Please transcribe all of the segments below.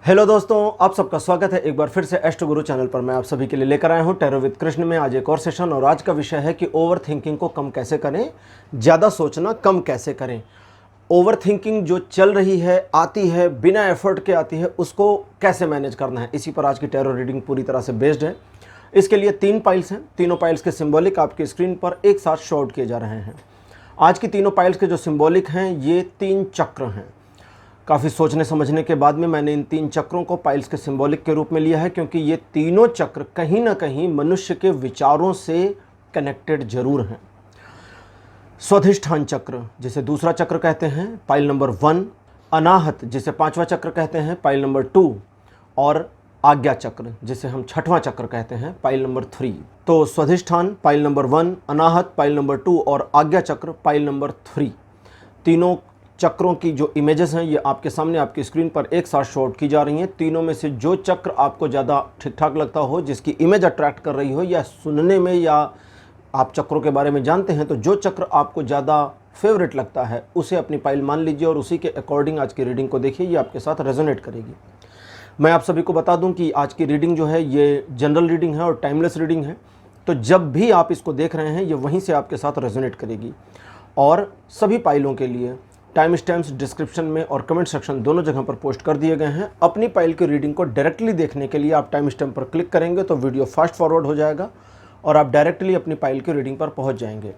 Hello दोस्तों, आप सबका स्वागत है एक बार फिर से एस्ट्रो गुरु चैनल पर। मैं आप सभी के लिए लेकर आया हूं टैरो विद कृष्ण में आज एक और सेशन। और आज का विषय है कि ओवर थिंकिंग को कम कैसे करें, ज़्यादा सोचना कम कैसे करें। ओवर थिंकिंग जो चल रही है, आती है, बिना एफर्ट के आती है, उसको कैसे मैनेज करना है, इसी पर आज की टैरो रीडिंग पूरी तरह से बेस्ड है। इसके लिए 3 पाइल्स हैं, तीनों पाइल्स के सिंबॉलिक आपकी स्क्रीन पर एक साथ शो आउट किए जा रहे हैं। आज की तीनों पाइल्स के जो सिंबॉलिक हैं ये 3 चक्र हैं। काफ़ी सोचने समझने के बाद में मैंने इन 3 चक्रों को पाइल्स के सिंबॉलिक के रूप में लिया है, क्योंकि ये तीनों चक्र कहीं ना कहीं मनुष्य के विचारों से कनेक्टेड जरूर हैं। स्वाधिष्ठान चक्र जिसे दूसरा चक्र कहते हैं, पाइल नंबर 1। अनाहत जिसे 5वां चक्र कहते हैं, पाइल नंबर 2। और आज्ञा चक्र जिसे हम 6वां चक्र कहते हैं, पाइल नंबर 3। तो स्वाधिष्ठान पाइल नंबर 1, अनाहत पाइल नंबर 2 और आज्ञा चक्र पाइल नंबर 3। तीनों चक्रों की जो इमेजेस हैं ये आपके सामने आपकी स्क्रीन पर एक साथ शो आउट की जा रही हैं। तीनों में से जो चक्र आपको ज़्यादा ठीक ठाक लगता हो, जिसकी इमेज अट्रैक्ट कर रही हो, या सुनने में या आप चक्रों के बारे में जानते हैं, तो जो चक्र आपको ज़्यादा फेवरेट लगता है उसे अपनी पाइल मान लीजिए और उसी के अकॉर्डिंग आज की रीडिंग को देखिए। ये आपके साथ रेजोनेट करेगी। मैं आप सभी को बता दूं कि आज की रीडिंग जो है ये जनरल रीडिंग है और टाइमलेस रीडिंग है, तो जब भी आप इसको देख रहे हैं ये वहीं से आपके साथ रेजोनेट करेगी। और सभी पाइलों के लिए टाइम स्टैम्प्स डिस्क्रिप्शन में और कमेंट सेक्शन दोनों जगह पर पोस्ट कर दिए गए हैं। अपनी पाइल की रीडिंग को डायरेक्टली देखने के लिए आप टाइम स्टैम्प पर क्लिक करेंगे तो वीडियो फास्ट फॉरवर्ड हो जाएगा और आप डायरेक्टली अपनी पाइल की रीडिंग पर पहुंच जाएंगे।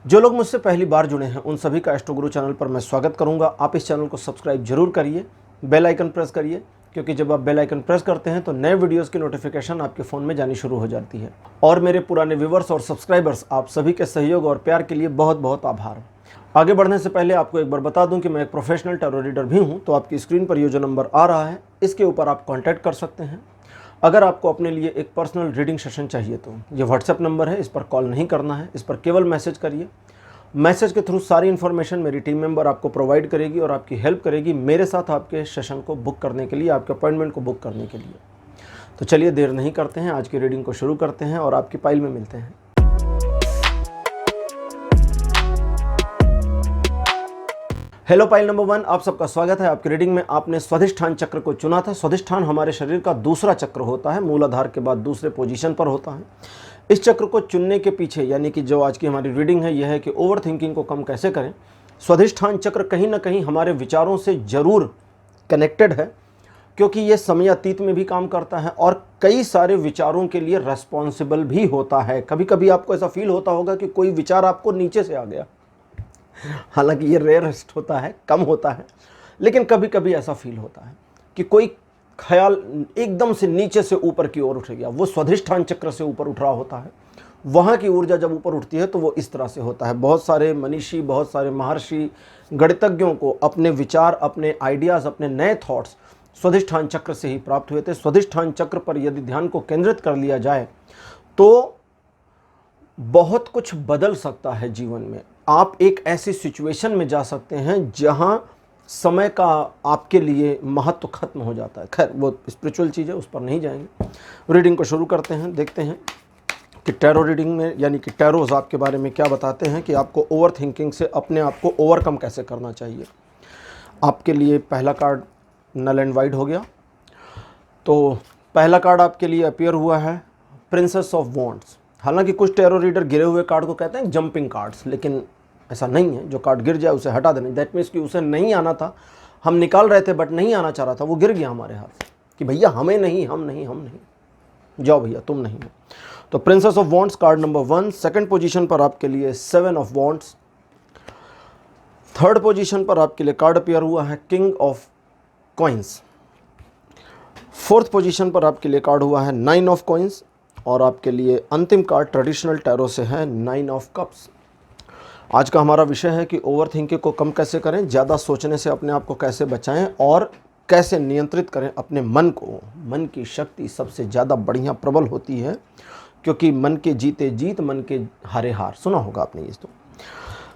जो लोग मुझसे पहली बार जुड़े हैं उन सभी का एस्ट्रो गुरु चैनल पर मैं स्वागत करूंगा। आप इस चैनल को सब्सक्राइब जरूर करिए, बेल आइकन प्रेस करिए, क्योंकि जब आप बेल आइकन प्रेस करते हैं तो नए वीडियोस की नोटिफिकेशन आपके फ़ोन में जानी शुरू हो जाती है। और मेरे पुराने व्यूवर्स और सब्सक्राइबर्स, आप सभी के सहयोग और प्यार के लिए बहुत बहुत आभार। आगे बढ़ने से पहले आपको एक बार बता दूं कि मैं एक प्रोफेशनल टैरो रीडर भी हूं, तो आपकी स्क्रीन पर ये जो नंबर आ रहा है इसके ऊपर आप कांटेक्ट कर सकते हैं। अगर आपको अपने लिए एक पर्सनल रीडिंग सेशन चाहिए तो ये व्हाट्सएप नंबर है, इस पर कॉल नहीं करना है, इस पर केवल मैसेज करिए। मैसेज के थ्रू सारी इन्फॉर्मेशन मेरी टीम मेंबर आपको प्रोवाइड करेगी और आपकी हेल्प करेगी मेरे साथ आपके सेशन को बुक करने के लिए, आपके अपॉइंटमेंट को बुक करने के लिए। तो चलिए देर नहीं करते हैं, आज की रीडिंग को शुरू करते हैं और आपकी पाइल में मिलते हैं। हेलो पाइल नंबर 1, आप सबका स्वागत है। आपकी रीडिंग में आपने स्वाधिष्ठान चक्र को चुना था। स्वाधिष्ठान हमारे शरीर का दूसरा चक्र होता है, मूलाधार के बाद दूसरे पोजीशन पर होता है। इस चक्र को चुनने के पीछे, यानी कि जो आज की हमारी रीडिंग है, यह है कि ओवर थिंकिंग को कम कैसे करें। स्वाधिष्ठान चक्र कहीं ना कहीं हमारे विचारों से जरूर कनेक्टेड है, क्योंकि ये समयातीत में भी काम करता है और कई सारे विचारों के लिए रेस्पॉन्सिबल भी होता है। कभी कभी आपको ऐसा फील होता होगा कि कोई विचार आपको नीचे से आ गया, हालांकि ये रेयरेस्ट होता है, कम होता है, लेकिन कभी कभी ऐसा फील होता है कि कोई ख्याल एकदम से नीचे से ऊपर की ओर उठ गया। वो स्वाधिष्ठान चक्र से ऊपर उठ रहा होता है। वहाँ की ऊर्जा जब ऊपर उठती है तो वो इस तरह से होता है। बहुत सारे मनीषी, बहुत सारे महर्षि, गणितज्ञों को अपने विचार, अपने आइडियाज़, अपने नए थॉट्स स्वाधिष्ठान चक्र से ही प्राप्त हुए थे। स्वाधिष्ठान चक्र पर यदि ध्यान को केंद्रित कर लिया जाए तो बहुत कुछ बदल सकता है जीवन में। आप एक ऐसी सिचुएशन में जा सकते हैं जहां समय का आपके लिए महत्व खत्म हो जाता है। खैर वो स्पिरिचुअल चीज़ है, उस पर नहीं जाएंगे। रीडिंग को शुरू करते हैं, देखते हैं कि टैरो रीडिंग में, यानी कि टैरोज आपके बारे में क्या बताते हैं कि आपको ओवर थिंकिंग से अपने आप को ओवरकम कैसे करना चाहिए। आपके लिए पहला कार्ड नल एंड वाइड हो गया। तो पहला कार्ड आपके लिए अपीयर हुआ है प्रिंसेस ऑफ वॉन्ड्स। हालांकि कुछ टैरो रीडर गिरे हुए कार्ड को कहते हैं जंपिंग कार्ड्स, लेकिन ऐसा नहीं है। जो कार्ड गिर जाए उसे हटा देना, दैट मीन्स कि उसे नहीं आना था, हम निकाल रहे थे बट नहीं आना चाह रहा था, वो गिर गया हमारे हाथ से कि भैया हमें नहीं, हम नहीं, हम नहीं, जाओ भैया तुम नहीं हो। तो princess of wands card number 1। Second position पर आपके लिए 7 ऑफ वॉन्ड्स। थर्ड पोजीशन पर आपके लिए कार्ड अपीयर हुआ है king of coins. Fourth position पर आपके लिए कार्ड हुआ है 9 ऑफ कॉइन्स। और आपके लिए अंतिम कार्ड ट्रेडिशनल टैरो से है 9 ऑफ कप्स। आज का हमारा विषय है कि ओवर थिंकिंग को कम कैसे करें, ज़्यादा सोचने से अपने आप को कैसे बचाएं और कैसे नियंत्रित करें अपने मन को। मन की शक्ति सबसे ज़्यादा बढ़िया प्रबल होती है, क्योंकि मन के जीते जीत, मन के हारे हार। सुना होगा आपने ये। तो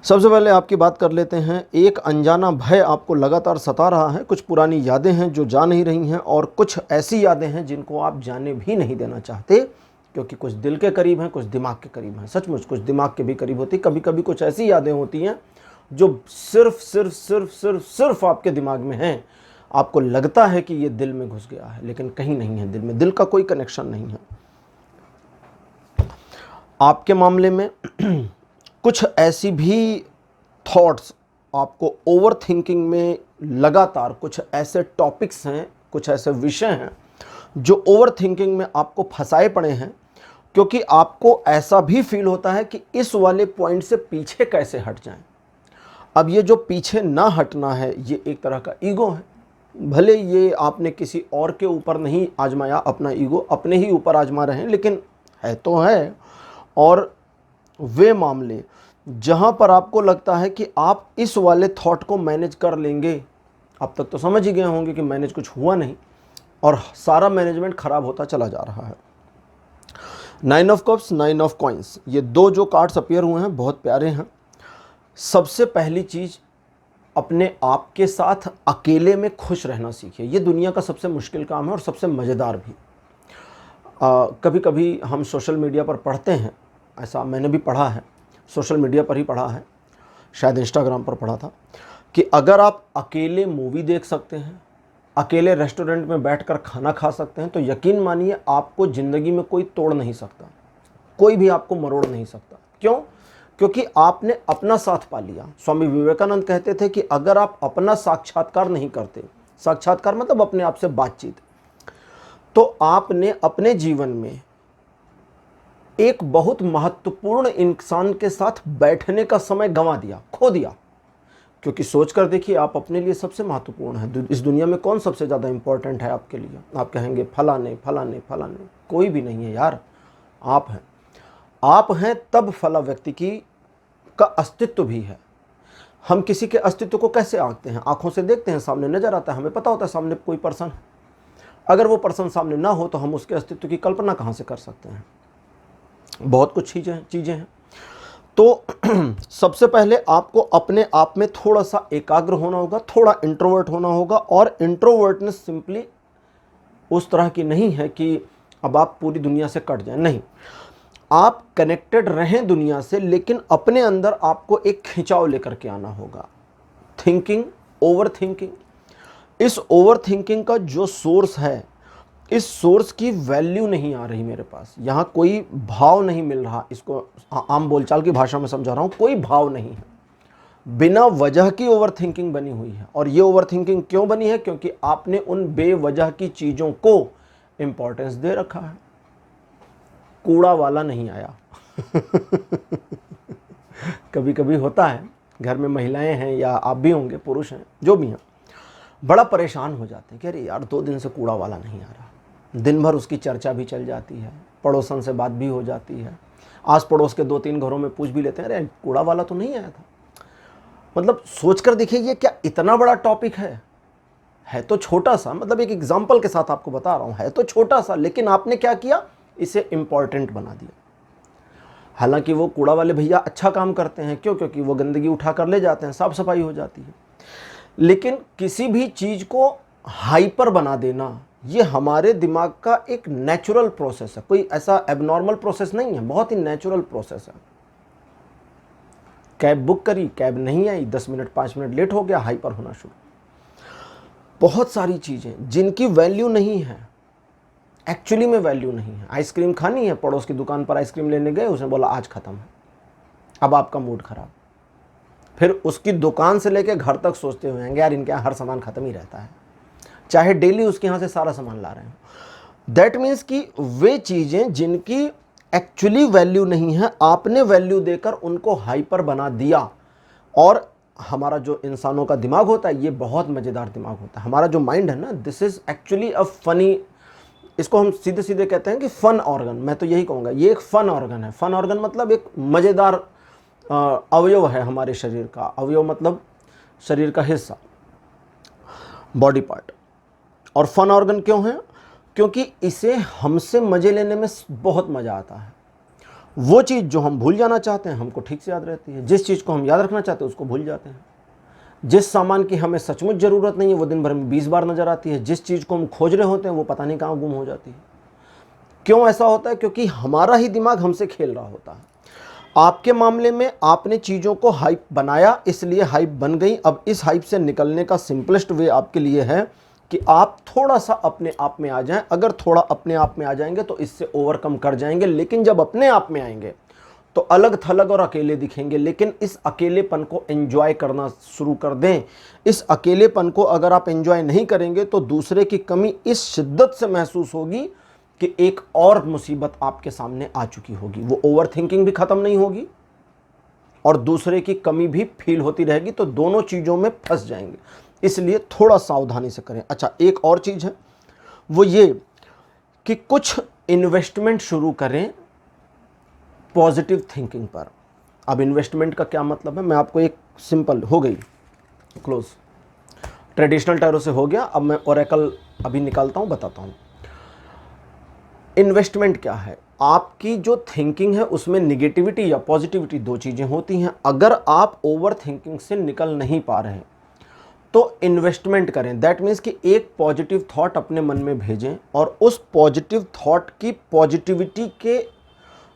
सबसे पहले आपकी बात कर लेते हैं। एक अनजाना भय आपको लगातार सता रहा है। कुछ पुरानी यादें हैं जो जा नहीं रही हैं और कुछ ऐसी यादें हैं जिनको आप जाने भी नहीं देना चाहते, क्योंकि कुछ दिल के करीब हैं, कुछ दिमाग के करीब हैं। सचमुच कुछ दिमाग के भी करीब होती। कभी कभी कुछ ऐसी यादें होती हैं जो सिर्फ आपके दिमाग में हैं, आपको लगता है कि ये दिल में घुस गया है, लेकिन कहीं नहीं है दिल में, दिल का कोई कनेक्शन नहीं है। आपके मामले में कुछ ऐसी भी थॉट्स आपको ओवर थिंकिंग में लगातार, कुछ ऐसे टॉपिक्स हैं, कुछ ऐसे विषय हैं जो ओवर थिंकिंग में आपको फंसाए पड़े हैं, क्योंकि आपको ऐसा भी फील होता है कि इस वाले पॉइंट से पीछे कैसे हट जाएं। अब ये जो पीछे ना हटना है, ये एक तरह का ईगो है। भले ये आपने किसी और के ऊपर नहीं आजमाया, अपना ईगो अपने ही ऊपर आजमा रहे हैं, लेकिन है तो है। और वे मामले जहाँ पर आपको लगता है कि आप इस वाले थॉट को मैनेज कर लेंगे, अब तक तो समझ ही गए होंगे कि मैनेज कुछ हुआ नहीं और सारा मैनेजमेंट खराब होता चला जा रहा है। 9 ऑफ कप्स, 9 ऑफ कॉइंस, ये दो जो कार्ड्स अपीयर हुए हैं बहुत प्यारे हैं। सबसे पहली चीज़, अपने आप के साथ अकेले में खुश रहना सीखिए। ये दुनिया का सबसे मुश्किल काम है और सबसे मज़ेदार भी। कभी कभी हम सोशल मीडिया पर पढ़ते हैं, ऐसा मैंने भी पढ़ा है, सोशल मीडिया पर ही पढ़ा है, शायद इंस्टाग्राम पर पढ़ा था, कि अगर आप अकेले मूवी देख सकते हैं, अकेले रेस्टोरेंट में बैठकर खाना खा सकते हैं, तो यकीन मानिए आपको ज़िंदगी में कोई तोड़ नहीं सकता, कोई भी आपको मरोड़ नहीं सकता। क्यों? क्योंकि आपने अपना साथ पा लिया। स्वामी विवेकानंद कहते थे कि अगर आप अपना साक्षात्कार नहीं करते, साक्षात्कार मतलब अपने आप से बातचीत, तो आपने अपने जीवन में एक बहुत महत्वपूर्ण इंसान के साथ बैठने का समय गंवा दिया, खो दिया। क्योंकि सोच कर देखिए, आप अपने लिए सबसे महत्वपूर्ण है। इस दुनिया में कौन सबसे ज़्यादा इंपॉर्टेंट है आपके लिए? आप कहेंगे फलाने फलाने फलाने, कोई भी नहीं है यार, आप हैं। आप हैं तब फला व्यक्ति का अस्तित्व भी है। हम किसी के अस्तित्व को कैसे आंकते हैं? आंखों से देखते हैं, सामने नजर आता है, हमें पता होता है सामने कोई पर्सन है। अगर वो पर्सन सामने ना हो तो हम उसके अस्तित्व की कल्पना कहाँ से कर सकते हैं? बहुत कुछ चीज़ें हैं। तो सबसे पहले आपको अपने आप में थोड़ा सा एकाग्र होना होगा, थोड़ा इंट्रोवर्ट होना होगा। और इंट्रोवर्टनेस सिंपली उस तरह की नहीं है कि अब आप पूरी दुनिया से कट जाएं, नहीं। आप कनेक्टेड रहें दुनिया से, लेकिन अपने अंदर आपको एक खिंचाव लेकर के आना होगा। थिंकिंग, ओवर थिंकिंग, इस ओवर थिंकिंग का जो सोर्स है, इस सोर्स की वैल्यू नहीं आ रही मेरे पास। यहाँ कोई भाव नहीं मिल रहा, इसको आम बोलचाल की भाषा में समझा रहा हूँ, कोई भाव नहीं है। बिना वजह की ओवर थिंकिंग बनी हुई है। और ये ओवर थिंकिंग क्यों बनी है? क्योंकि आपने उन बेवजह की चीज़ों को इंपॉर्टेंस दे रखा है। कूड़ा वाला नहीं आया कभी कभी होता है, घर में महिलाएं हैं या आप भी होंगे, पुरुष हैं, जो भी हैं, बड़ा परेशान हो जाते हैं कि अरे यार 2 दिन से कूड़ा वाला नहीं आ रहा। दिन भर उसकी चर्चा भी चल जाती है, पड़ोसन से बात भी हो जाती है, आस पड़ोस के 2-3 घरों में पूछ भी लेते हैं, अरे कूड़ा वाला तो नहीं आया था। मतलब सोच कर देखिए, ये क्या इतना बड़ा टॉपिक है तो छोटा सा, मतलब एक एग्जाम्पल के साथ आपको बता रहा हूँ, है तो छोटा सा, लेकिन आपने क्या किया, इसे इम्पॉर्टेंट बना दिया। हालांकि वो कूड़ा वाले भैया अच्छा काम करते हैं, क्यों? क्योंकि वो गंदगी उठा कर ले जाते हैं, साफ सफाई हो जाती है। लेकिन किसी भी चीज़ को हाइपर बना देना, ये हमारे दिमाग का एक नेचुरल प्रोसेस है, कोई ऐसा एबनॉर्मल प्रोसेस नहीं है, बहुत ही नेचुरल प्रोसेस है। कैब बुक करी, कैब नहीं आई, 10 मिनट 5 मिनट लेट हो गया, हाइपर होना शुरू। बहुत सारी चीज़ें जिनकी वैल्यू नहीं है, एक्चुअली में वैल्यू नहीं है। आइसक्रीम खानी है, पड़ोस की दुकान पर आइसक्रीम लेने गए, उसने बोला आज ख़त्म है, अब आपका मूड खराब। फिर उसकी दुकान से लेके घर तक सोचते हुए हैं, यार इनके यहाँ हर सामान ख़त्म ही रहता है, चाहे डेली उसके यहाँ से सारा सामान ला रहे हैं। दैट मीन्स कि वे चीज़ें जिनकी एक्चुअली वैल्यू नहीं है, आपने वैल्यू देकर उनको हाइपर बना दिया। और हमारा जो इंसानों का दिमाग होता है, ये बहुत मज़ेदार दिमाग होता है। हमारा जो माइंड है ना, this is actually a funny, इसको हम सीधे सीधे कहते हैं कि फन ऑर्गन। मैं तो यही कहूँगा, ये एक फन ऑर्गन है। फन ऑर्गन मतलब एक मज़ेदार अवयव है हमारे शरीर का। अवयव मतलब शरीर का हिस्सा, बॉडी पार्ट। और फन ऑर्गन क्यों है? क्योंकि इसे हमसे मज़े लेने में बहुत मज़ा आता है। वो चीज़ जो हम भूल जाना चाहते हैं, हमको ठीक से याद रहती है। जिस चीज़ को हम याद रखना चाहते हैं, उसको भूल जाते हैं। जिस सामान की हमें सचमुच ज़रूरत नहीं है, वो दिन भर में 20 बार नज़र आती है। जिस चीज़ को हम खोज रहे होते हैं, वो पता नहीं कहाँ गुम हो जाती है। क्यों ऐसा होता है? क्योंकि हमारा ही दिमाग हमसे खेल रहा होता है। आपके मामले में आपने चीज़ों को हाइप बनाया, इसलिए हाइप बन गई। अब इस हाइप से निकलने का सिंपलेस्ट वे आपके लिए है कि आप थोड़ा सा अपने आप में आ जाएं। अगर थोड़ा अपने आप में आ जाएंगे तो इससे ओवरकम कर जाएंगे, लेकिन जब अपने आप में आएंगे तो अलग थलग और अकेले दिखेंगे। लेकिन इस अकेलेपन को एंजॉय करना शुरू कर दें। इस अकेलेपन को अगर आप एंजॉय नहीं करेंगे तो दूसरे की कमी इस शिद्दत से महसूस होगी कि एक और मुसीबत आपके सामने आ चुकी होगी। वो ओवर थिंकिंग भी खत्म नहीं होगी और दूसरे की कमी भी फील होती रहेगी, तो दोनों चीज़ों में फंस जाएंगे। इसलिए थोड़ा सावधानी से करें। अच्छा, एक और चीज़ है, वो ये कि कुछ इन्वेस्टमेंट शुरू करें पॉजिटिव थिंकिंग पर। अब इन्वेस्टमेंट का क्या मतलब है, मैं आपको एक सिंपल हो गई क्लोज, ट्रेडिशनल टैरो से हो गया। अब मैं ओरेकल अभी निकालता हूँ, बताता हूँ। इन्वेस्टमेंट क्या है? आपकी जो थिंकिंग है उसमें निगेटिविटी या पॉजिटिविटी दो चीज़ें होती हैं। अगर आप ओवर थिंकिंग से निकल नहीं पा रहे हैं तो इन्वेस्टमेंट करें। दैट मीन्स कि एक पॉजिटिव थॉट अपने मन में भेजें और उस पॉजिटिव थॉट की पॉजिटिविटी के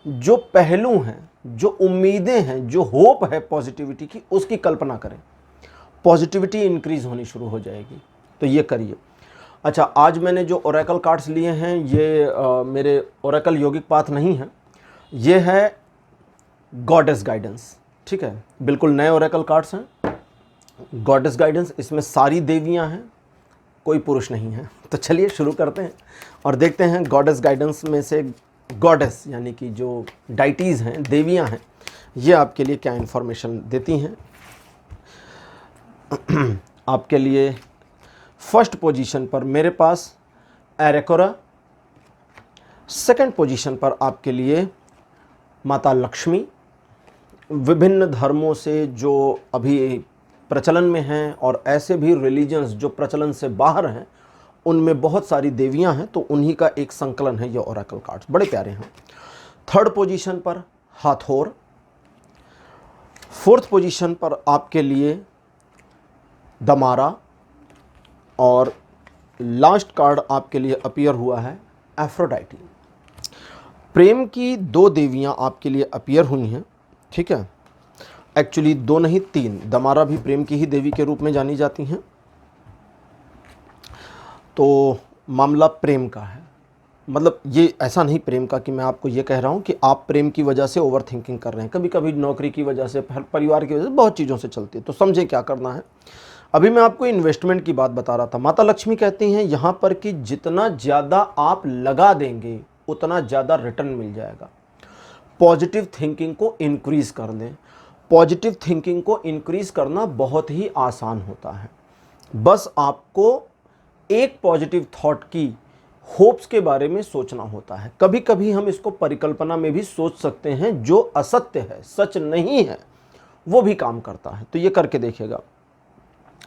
जो पहलू हैं, जो उम्मीदें हैं, जो होप है पॉजिटिविटी की, उसकी कल्पना करें। पॉजिटिविटी इंक्रीज होनी शुरू हो जाएगी। तो ये करिए। अच्छा, आज मैंने जो ओरेकल कार्ड्स लिए हैं ये मेरे ओरेकल योगिक पाथ नहीं है, ये है गॉडेस गाइडेंस। ठीक है, बिल्कुल नए ओरेकल कार्ड्स हैं, गॉडेस गाइडेंस। इसमें सारी देवियां हैं, कोई पुरुष नहीं है। तो चलिए शुरू करते हैं और देखते हैं गॉडेस गाइडेंस में से गॉडेस यानी कि जो डाइटीज़ हैं, देवियां हैं, ये आपके लिए क्या इन्फॉर्मेशन देती हैं। आपके लिए फर्स्ट पोजीशन पर मेरे पास एरेकोरा, सेकंड पोजीशन पर आपके लिए माता लक्ष्मी। विभिन्न धर्मों से जो अभी प्रचलन में हैं और ऐसे भी रिलीजन्स जो प्रचलन से बाहर हैं, उनमें बहुत सारी देवियां हैं, तो उन्हीं का एक संकलन है ये ओरेकल कार्ड्स, बड़े प्यारे हैं। थर्ड पोजीशन पर हाथोर, फोर्थ पोजीशन पर आपके लिए दमारा और लास्ट कार्ड आपके लिए अपीयर हुआ है एफ्रोडाइटी। प्रेम की दो देवियां आपके लिए अपीयर हुई हैं। ठीक है, एक्चुअली दो नहीं तीन, दमारा भी प्रेम की ही देवी के रूप में जानी जाती हैं। तो मामला प्रेम का है, मतलब ये ऐसा नहीं प्रेम का कि मैं आपको ये कह रहा हूँ कि आप प्रेम की वजह से ओवर थिंकिंग कर रहे हैं। कभी कभी नौकरी की वजह से, परिवार की वजह से, बहुत चीज़ों से चलती है, तो समझें क्या करना है। अभी मैं आपको इन्वेस्टमेंट की बात बता रहा था। माता लक्ष्मी कहती हैं यहाँ पर कि जितना ज़्यादा आप लगा देंगे उतना ज़्यादा रिटर्न मिल जाएगा। पॉजिटिव थिंकिंग को इंक्रीज़ कर दें। पॉजिटिव थिंकिंग को इंक्रीज़ करना बहुत ही आसान होता है। बस आपको एक पॉजिटिव थॉट की होप्स के बारे में सोचना होता है। कभी कभी हम इसको परिकल्पना में भी सोच सकते हैं, जो असत्य है, सच नहीं है, वो भी काम करता है। तो ये करके देखिएगा।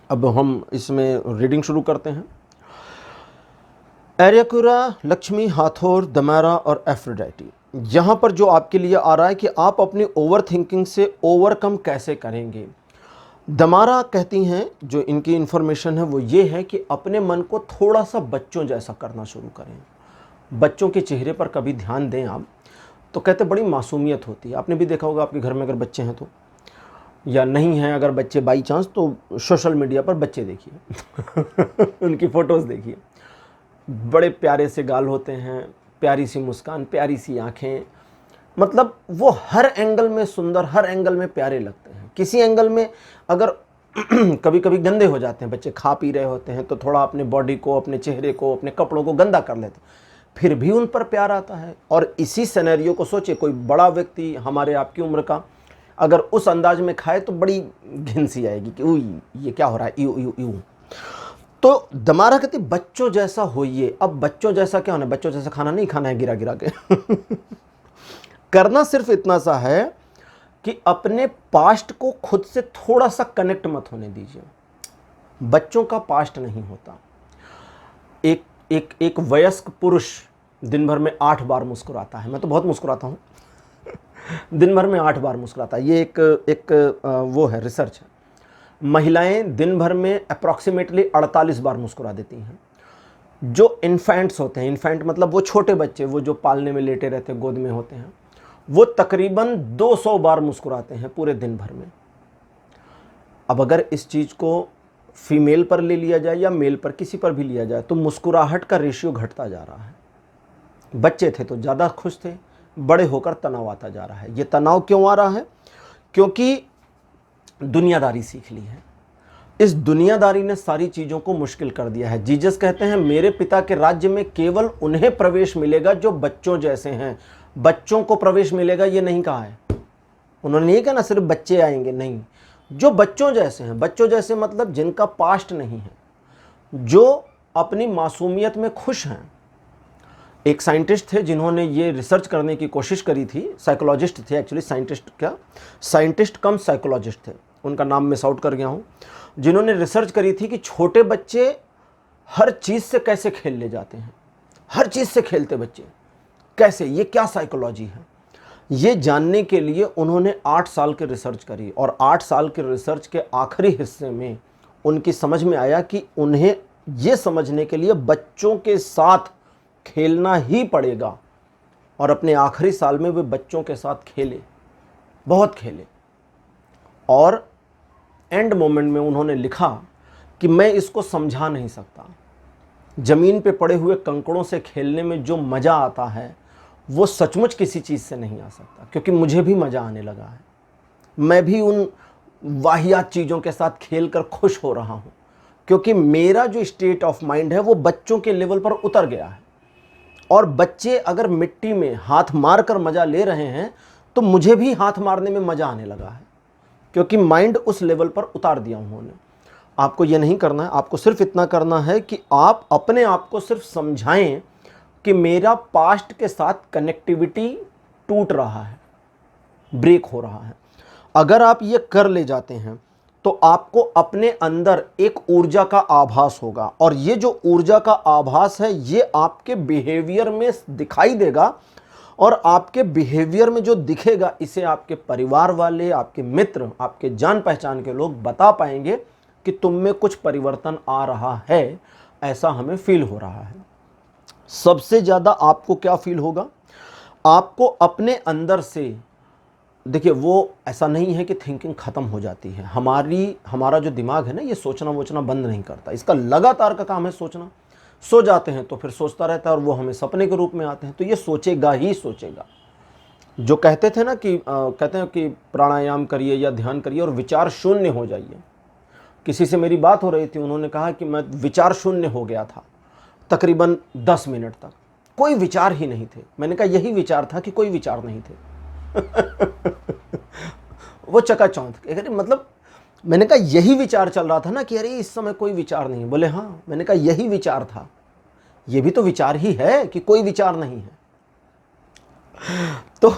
अब हम इसमें रीडिंग शुरू करते हैं। एरेकुरा, लक्ष्मी, हाथोर, दमारा और एफ्रोडाइटी। यहाँ पर जो आपके लिए आ रहा है कि आप अपनी ओवर थिंकिंग से ओवरकम कैसे करेंगे। दमारा कहती हैं, जो इनकी इन्फॉर्मेशन है वो ये है कि अपने मन को थोड़ा सा बच्चों जैसा करना शुरू करें। बच्चों के चेहरे पर कभी ध्यान दें आप, तो कहते बड़ी मासूमियत होती है। आपने भी देखा होगा आपके घर में अगर बच्चे हैं तो, या नहीं हैं अगर बच्चे बाई चांस, तो सोशल मीडिया पर बच्चे देखिए उनकी फ़ोटोज़ देखिए, बड़े प्यारे से गाल होते हैं, प्यारी सी मुस्कान, प्यारी सी आँखें, मतलब वो हर एंगल में सुंदर, हर एंगल में प्यारे लगते हैं। किसी एंगल में अगर कभी कभी गंदे हो जाते हैं, बच्चे खा पी रहे होते हैं तो थोड़ा अपने बॉडी को, अपने चेहरे को, अपने कपड़ों को गंदा कर लेते हैं, फिर भी उन पर प्यार आता है। और इसी सिनेरियो को सोचिए, कोई बड़ा व्यक्ति हमारे आपकी उम्र का अगर उस अंदाज में खाए तो बड़ी घिन सी आएगी कि ये क्या हो रहा है, यू यू यू। तो दमारा कहती बच्चों जैसा होइए। अब बच्चों जैसा क्या होना है? बच्चों जैसा खाना नहीं खाना है गिरा गिरा के करना सिर्फ इतना सा है कि अपने पास्ट को खुद से थोड़ा सा कनेक्ट मत होने दीजिए। बच्चों का पास्ट नहीं होता। एक वयस्क पुरुष दिन भर में 8 बार मुस्कुराता है। मैं तो बहुत मुस्कुराता हूँ दिन भर में 8 बार मुस्कुराता है। ये एक वो है, रिसर्च है। महिलाएं दिन भर में अप्रॉक्सीमेटली 48 बार मुस्कुरा देती हैं। जो इन्फेंट्स होते हैं, इन्फेंट मतलब वो छोटे बच्चे, वो जो पालने में लेटे रहते हैं, गोद में होते हैं, वो तकरीबन 200 बार मुस्कुराते हैं पूरे दिन भर में। अब अगर इस चीज़ को फीमेल पर ले लिया जाए या मेल पर, किसी पर भी लिया जाए, तो मुस्कुराहट का रेशियो घटता जा रहा है। बच्चे थे तो ज़्यादा खुश थे, बड़े होकर तनाव आता जा रहा है। ये तनाव क्यों आ रहा है? क्योंकि दुनियादारी सीख ली है। इस दुनियादारी ने सारी चीज़ों को मुश्किल कर दिया है। जीसस कहते हैं मेरे पिता के राज्य में केवल उन्हें प्रवेश मिलेगा जो बच्चों जैसे हैं। बच्चों को प्रवेश मिलेगा ये नहीं कहा है उन्होंने, नहीं कहा ना सिर्फ बच्चे आएंगे, नहीं, जो बच्चों जैसे हैं। बच्चों जैसे मतलब जिनका पास्ट नहीं है, जो अपनी मासूमियत में खुश हैं। एक साइंटिस्ट थे जिन्होंने ये रिसर्च करने की कोशिश करी थी, साइकोलॉजिस्ट थे एक्चुअली, साइंटिस्ट क्या, साइंटिस्ट कम साइकोलॉजिस्ट थे, उनका नाम मिस आउट कर गया हूँ, जिन्होंने रिसर्च करी थी कि छोटे बच्चे हर चीज़ से कैसे खेल ले जाते हैं, हर चीज़ से खेलते बच्चे कैसे, ये क्या साइकोलॉजी है। ये जानने के लिए उन्होंने 8 साल की रिसर्च करी और 8 साल की रिसर्च के आखिरी हिस्से में उनकी समझ में आया कि उन्हें ये समझने के लिए बच्चों के साथ खेलना ही पड़ेगा। और अपने आखिरी साल में वे बच्चों के साथ खेले, बहुत खेले, और एंड मोमेंट में उन्होंने लिखा कि मैं इसको समझा नहीं सकता। ज़मीन पे पड़े हुए कंकड़ों से खेलने में जो मज़ा आता है वो सचमुच किसी चीज़ से नहीं आ सकता, क्योंकि मुझे भी मज़ा आने लगा है। मैं भी उन वाहियात चीज़ों के साथ खेलकर खुश हो रहा हूँ, क्योंकि मेरा जो स्टेट ऑफ माइंड है वो बच्चों के लेवल पर उतर गया है। और बच्चे अगर मिट्टी में हाथ मार कर मज़ा ले रहे हैं तो मुझे भी हाथ मारने में मज़ा आने लगा है, क्योंकि माइंड उस लेवल पर उतार दिया उन्होंने। आपको ये नहीं करना है, आपको सिर्फ इतना करना है कि आप अपने आप को सिर्फ समझाएं कि मेरा पास्ट के साथ कनेक्टिविटी टूट रहा है, ब्रेक हो रहा है। अगर आप ये कर ले जाते हैं तो आपको अपने अंदर एक ऊर्जा का आभास होगा, और ये जो ऊर्जा का आभास है ये आपके बिहेवियर में दिखाई देगा, और आपके बिहेवियर में जो दिखेगा इसे आपके परिवार वाले, आपके मित्र, आपके जान पहचान के लोग बता पाएंगे कि तुम में कुछ परिवर्तन आ रहा है, ऐसा हमें फील हो रहा है। सबसे ज़्यादा आपको क्या फील होगा? आपको अपने अंदर से, देखिए वो ऐसा नहीं है कि थिंकिंग ख़त्म हो जाती है। हमारा जो दिमाग है ना, ये सोचना वोचना बंद नहीं करता, इसका लगातार का काम है सोचना। सो जाते हैं तो फिर सोचता रहता है, और वो हमें सपने के रूप में आते हैं, तो ये सोचेगा ही सोचेगा। जो कहते थे ना कि कहते हैं कि प्राणायाम करिए या ध्यान करिए और विचार शून्य हो जाइए। किसी से मेरी बात हो रही थी, उन्होंने कहा कि मैं विचार शून्य हो गया था तकरीबन 10 मिनट तक, कोई विचार ही नहीं थे। मैंने कहा यही विचार था कि कोई विचार नहीं थे। वो चकाचौंध, मतलब मैंने कहा यही विचार चल रहा था ना कि अरे इस समय कोई विचार नहीं। बोले हाँ। मैंने कहा यही विचार था। ये भी तो विचार ही है कि कोई विचार नहीं है। तो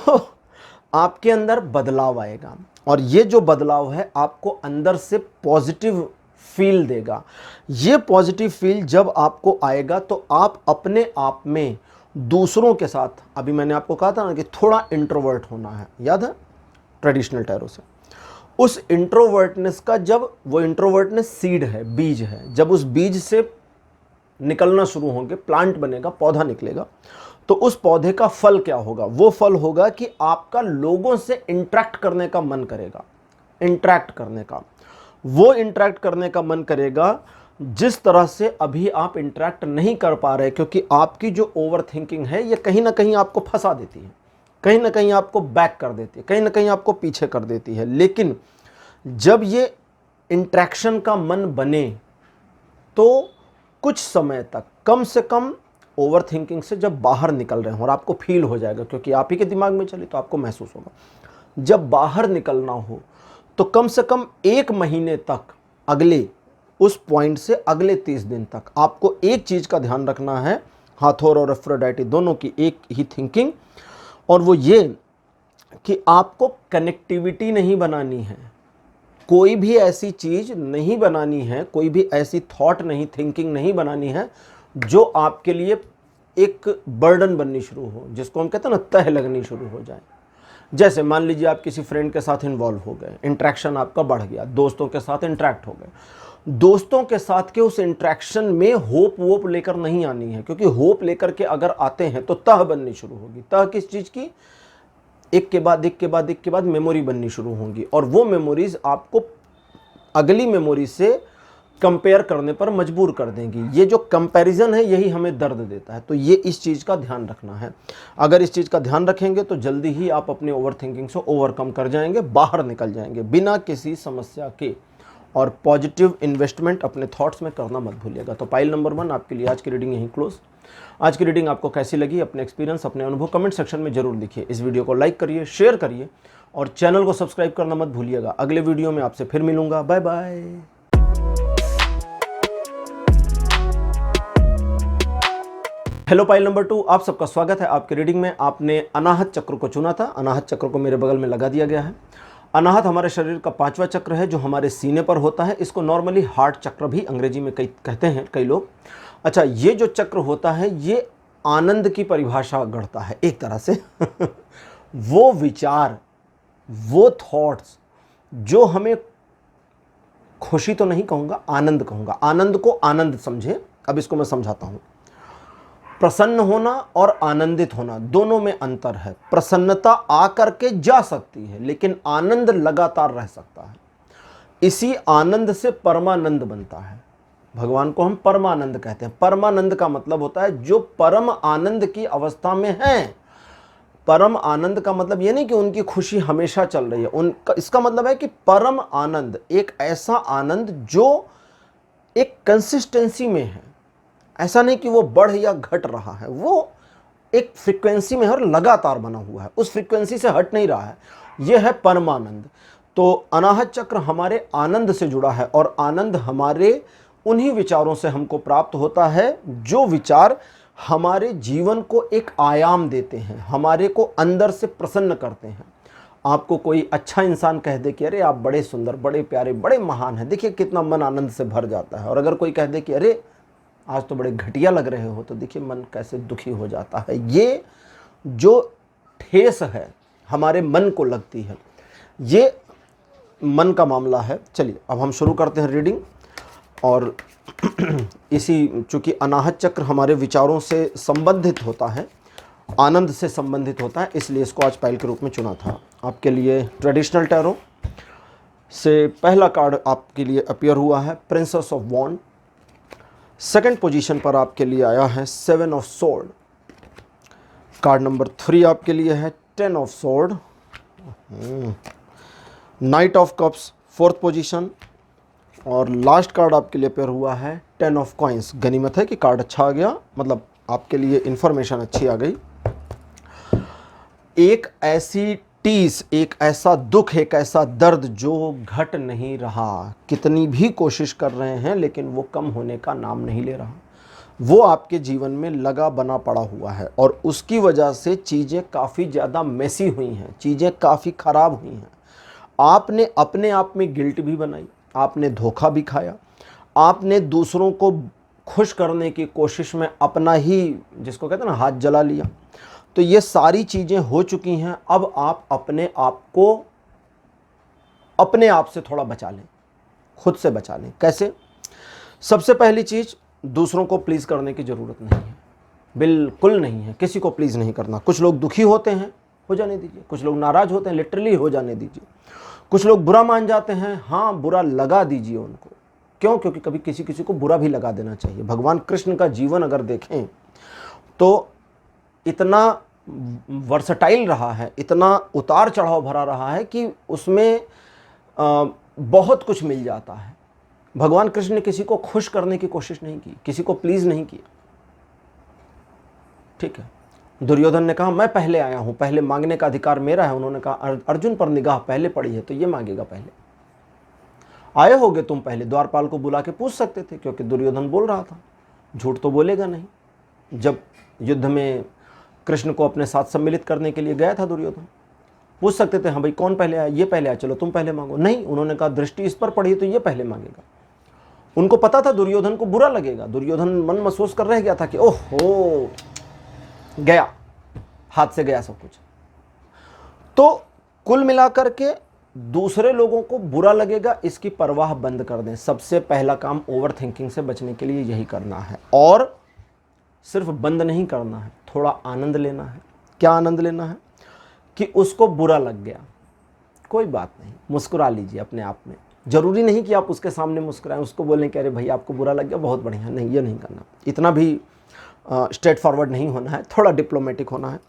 आपके अंदर बदलाव आएगा, और ये जो बदलाव है आपको अंदर से पॉजिटिव फील देगा। ये पॉजिटिव फील जब आपको आएगा तो आप अपने आप में दूसरों के साथ, अभी मैंने आपको कहा था ना कि थोड़ा इंट्रोवर्ट होना है, याद है ट्रेडिशनल टैरो से, उस इंट्रोवर्टनेस का, जब वो इंट्रोवर्टनेस सीड है, बीज है, जब उस बीज से निकलना शुरू होंगे, प्लांट बनेगा, पौधा निकलेगा, तो उस पौधे का फल क्या होगा? वो फल होगा कि आपका लोगों से इंटरेक्ट करने का मन करेगा, इंटरेक्ट करने का, वो इंटरेक्ट करने का मन करेगा जिस तरह से अभी आप इंटरेक्ट नहीं कर पा रहे, क्योंकि आपकी जो ओवर थिंकिंग है ये कहीं ना कहीं आपको फंसा देती है, कहीं ना कहीं आपको बैक कर देती है, कहीं ना कहीं आपको पीछे कर देती है। लेकिन जब ये इंटरेक्शन का मन बने तो कुछ समय तक कम से कम ओवर थिंकिंग से जब बाहर निकल रहे हो, और आपको फील हो जाएगा, क्योंकि आप ही के दिमाग में चले तो आपको महसूस होगा, जब बाहर निकलना हो तो कम से कम 1 महीने तक, अगले उस पॉइंट से अगले 30 दिन तक आपको एक चीज़ का ध्यान रखना है, हाथोर और एफ्रोडाइटी दोनों की एक ही थिंकिंग, और वो ये कि आपको कनेक्टिविटी नहीं बनानी है, कोई भी ऐसी चीज़ नहीं बनानी है, कोई भी ऐसी थॉट नहीं, थिंकिंग नहीं बनानी है जो आपके लिए एक बर्डन बननी शुरू हो, जिसको हम कहते हैं ना तह लगनी शुरू हो जाए। जैसे मान लीजिए आप किसी फ्रेंड के साथ इन्वॉल्व हो गए, इंटरेक्शन आपका बढ़ गया, दोस्तों के साथ इंटरेक्ट हो गए, दोस्तों के साथ के उस इंटरेक्शन में होप वोप लेकर नहीं आनी है, क्योंकि होप लेकर के अगर आते हैं तो तह बननी शुरू होगी। तह किस चीज़ की? एक के बाद एक के बाद एक के बाद मेमोरी बननी शुरू होंगी और वो मेमोरीज आपको अगली मेमोरी से कंपेयर करने पर मजबूर कर देंगी। ये जो कंपैरिजन है यही हमें दर्द देता है। तो ये इस चीज़ का ध्यान रखना है। अगर इस चीज़ का ध्यान रखेंगे तो जल्दी ही आप अपने ओवर थिंकिंग से ओवरकम कर जाएंगे, बाहर निकल जाएंगे बिना किसी समस्या के। और पॉजिटिव इन्वेस्टमेंट अपने थॉट्स में करना मत भूलिएगा। तो पाइल नंबर 1 आपके लिए आज की रीडिंग यहीं क्लोज। आज की रीडिंग आपको कैसी लगी, अपने एक्सपीरियंस, अपने अनुभव कमेंट सेक्शन में जरूर लिखिए। इस वीडियो को लाइक करिए, शेयर करिए और चैनल को सब्सक्राइब करना मत भूलिएगा। अगले वीडियो में आपसे फिर मिलूंगा। Bye bye. Hello pile number 2, आप सबका स्वागत है आपके रीडिंग में। आपने अनाहत चक्र को चुना था। अनाहत चक्र को मेरे बगल में लगा दिया गया है। अनाहत हमारे शरीर का 5वां चक्र है जो हमारे सीने पर होता है। इसको नॉर्मली हार्ट चक्र भी अंग्रेजी में कई कहते हैं कई लोग। अच्छा, ये जो चक्र होता है ये आनंद की परिभाषा गढ़ता है एक तरह से वो विचार, वो थॉट्स जो हमें, खुशी तो नहीं कहूँगा, आनंद कहूँगा। आनंद को आनंद समझे। अब इसको मैं समझाता हूँ। प्रसन्न होना और आनंदित होना दोनों में अंतर है। प्रसन्नता आकर के जा सकती है लेकिन आनंद लगातार रह सकता है। इसी आनंद से परमानंद बनता है। भगवान को हम परमानंद कहते हैं। परमानंद का मतलब होता है जो परम आनंद की अवस्था में है। परम आनंद का मतलब ये नहीं कि उनकी खुशी हमेशा चल रही है। उनका इसका मतलब है कि परम आनंद एक ऐसा आनंद जो एक कंसिस्टेंसी में है। ऐसा नहीं कि वो बढ़ या घट रहा है, वो एक फ्रीक्वेंसी में है और लगातार बना हुआ है, उस फ्रीक्वेंसी से हट नहीं रहा है। यह है परमानंद। तो अनाहत चक्र हमारे आनंद से जुड़ा है और आनंद हमारे उन्हीं विचारों से हमको प्राप्त होता है जो विचार हमारे जीवन को एक आयाम देते हैं, हमारे को अंदर से प्रसन्न करते हैं। आपको कोई अच्छा इंसान कह दे कि अरे आप बड़े सुंदर, बड़े प्यारे, बड़े महान हैं, देखिए कितना मन आनंद से भर जाता है। और अगर कोई कह दे कि अरे आज तो बड़े घटिया लग रहे हो, तो देखिए मन कैसे दुखी हो जाता है। ये जो ठेस है हमारे मन को लगती है, ये मन का मामला है। चलिए अब हम शुरू करते हैं रीडिंग। और इसी चूँकि अनाहत चक्र हमारे विचारों से संबंधित होता है, आनंद से संबंधित होता है, इसलिए इसको आज पाइल के रूप में चुना था। आपके लिए ट्रेडिशनल टैरो से पहला कार्ड आपके लिए अपीयर हुआ है princess of wand. Second position पर आपके लिए आया है 7 ऑफ सोर्ड। कार्ड नंबर 3 आपके लिए है 10 of sword. Night of cups 4th position. और लास्ट कार्ड आपके लिए पेयर हुआ है 10 ऑफ कॉइंस। गनीमत है कि कार्ड अच्छा आ गया, मतलब आपके लिए इंफॉर्मेशन अच्छी आ गई। एक ऐसी टीस, एक ऐसा दुख, एक ऐसा दर्द जो घट नहीं रहा। कितनी भी कोशिश कर रहे हैं लेकिन वो कम होने का नाम नहीं ले रहा। वो आपके जीवन में लगा बना पड़ा हुआ है और उसकी वजह से चीज़ें काफ़ी ज़्यादा मेसी हुई हैं, चीज़ें काफ़ी ख़राब हुई हैं। आपने अपने आप में गिल्ट भी बनाई, आपने धोखा भी खाया, आपने दूसरों को खुश करने की कोशिश में अपना ही, जिसको कहते हैं ना, हाथ जला लिया। तो ये सारी चीज़ें हो चुकी हैं। अब आप अपने आप को अपने आप से थोड़ा बचा लें, खुद से बचा लें। कैसे? सबसे पहली चीज़, दूसरों को प्लीज़ करने की ज़रूरत नहीं है, बिल्कुल नहीं है। किसी को प्लीज़ नहीं करना। कुछ लोग दुखी होते हैं, हो जाने दीजिए। कुछ लोग नाराज़ होते हैं, लिटरली हो जाने दीजिए। कुछ लोग बुरा मान जाते हैं, हाँ बुरा लगा दीजिए उनको। क्यों? क्योंकि कभी किसी किसी को बुरा भी लगा देना चाहिए। भगवान कृष्ण का जीवन अगर देखें तो इतना वर्सटाइल रहा है, इतना उतार चढ़ाव भरा रहा है कि उसमें बहुत कुछ मिल जाता है। भगवान कृष्ण ने किसी को खुश करने की कोशिश नहीं की, किसी को प्लीज़ नहीं किया। ठीक है, दुर्योधन ने कहा मैं पहले आया हूँ, पहले मांगने का अधिकार मेरा है। उन्होंने कहा अर्जुन पर निगाह पहले पड़ी है तो ये मांगेगा पहले। आए होगे तुम पहले, द्वारपाल को बुला के पूछ सकते थे, क्योंकि दुर्योधन बोल रहा था, झूठ तो बोलेगा नहीं। जब युद्ध में कृष्ण को अपने साथ सम्मिलित करने के लिए गया था दुर्योधन, पूछ सकते थे हाँ भाई कौन पहले आया, ये पहले आया, चलो तुम पहले मांगो। नहीं, उन्होंने कहा दृष्टि इस पर पड़ी तो ये पहले मांगेगा। उनको पता था दुर्योधन को बुरा लगेगा। दुर्योधन मन महसूस कर रह गया था कि ओहो गया, हाथ से गया सब कुछ। तो कुल मिलाकर के दूसरे लोगों को बुरा लगेगा इसकी परवाह बंद कर दें। सबसे पहला काम ओवर थिंकिंग से बचने के लिए यही करना है। और सिर्फ बंद नहीं करना है, थोड़ा आनंद लेना है। क्या आनंद लेना है? कि उसको बुरा लग गया, कोई बात नहीं, मुस्कुरा लीजिए अपने आप में। ज़रूरी नहीं कि आप उसके सामने मुस्कुराएं, उसको बोलें कि अरे भाई आपको बुरा लग गया, बहुत बढ़िया, नहीं, ये नहीं करना, इतना भी स्ट्रेट फॉरवर्ड नहीं होना है, थोड़ा डिप्लोमेटिक होना है।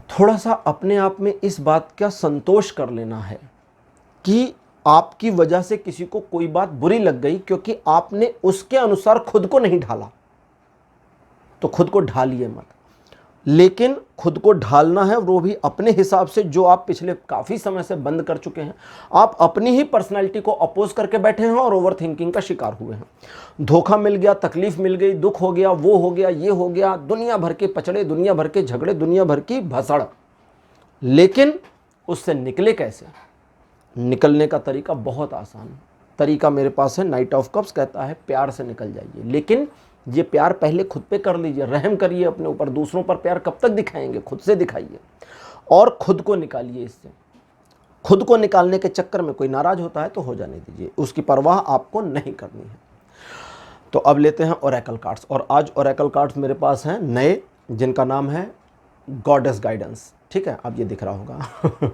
थोड़ा सा अपने आप में इस बात का संतोष कर लेना है कि आपकी वजह से किसी को कोई बात बुरी लग गई, क्योंकि आपने उसके अनुसार खुद को नहीं ढाला, तो खुद को ढालिए मत। लेकिन खुद को ढालना है वो भी अपने हिसाब से, जो आप पिछले काफ़ी समय से बंद कर चुके हैं। आप अपनी ही पर्सनैलिटी को अपोज करके बैठे हैं और ओवर थिंकिंग का शिकार हुए हैं। धोखा मिल गया, तकलीफ मिल गई, दुख हो गया, वो हो गया, ये हो गया, दुनिया भर के पचड़े, दुनिया भर के झगड़े, दुनिया भर की भसड़। लेकिन उससे निकले कैसे? निकलने का तरीका बहुत आसान तरीका मेरे पास है। नाइट ऑफ कप्स कहता है प्यार से निकल जाइए, लेकिन ये प्यार पहले खुद पे कर लीजिए, रहम करिए अपने ऊपर। दूसरों पर प्यार कब तक दिखाएंगे? खुद से दिखाइए और खुद को निकालिए इससे। खुद को निकालने के चक्कर में कोई नाराज होता है तो हो जाने दीजिए, उसकी परवाह आपको नहीं करनी है। तो अब लेते हैं ओरेकल कार्ड्स, और आज ओरेकल कार्ड्स मेरे पास हैं नए, जिनका नाम है गॉडेस गाइडेंस। ठीक है, अब ये दिख रहा होगा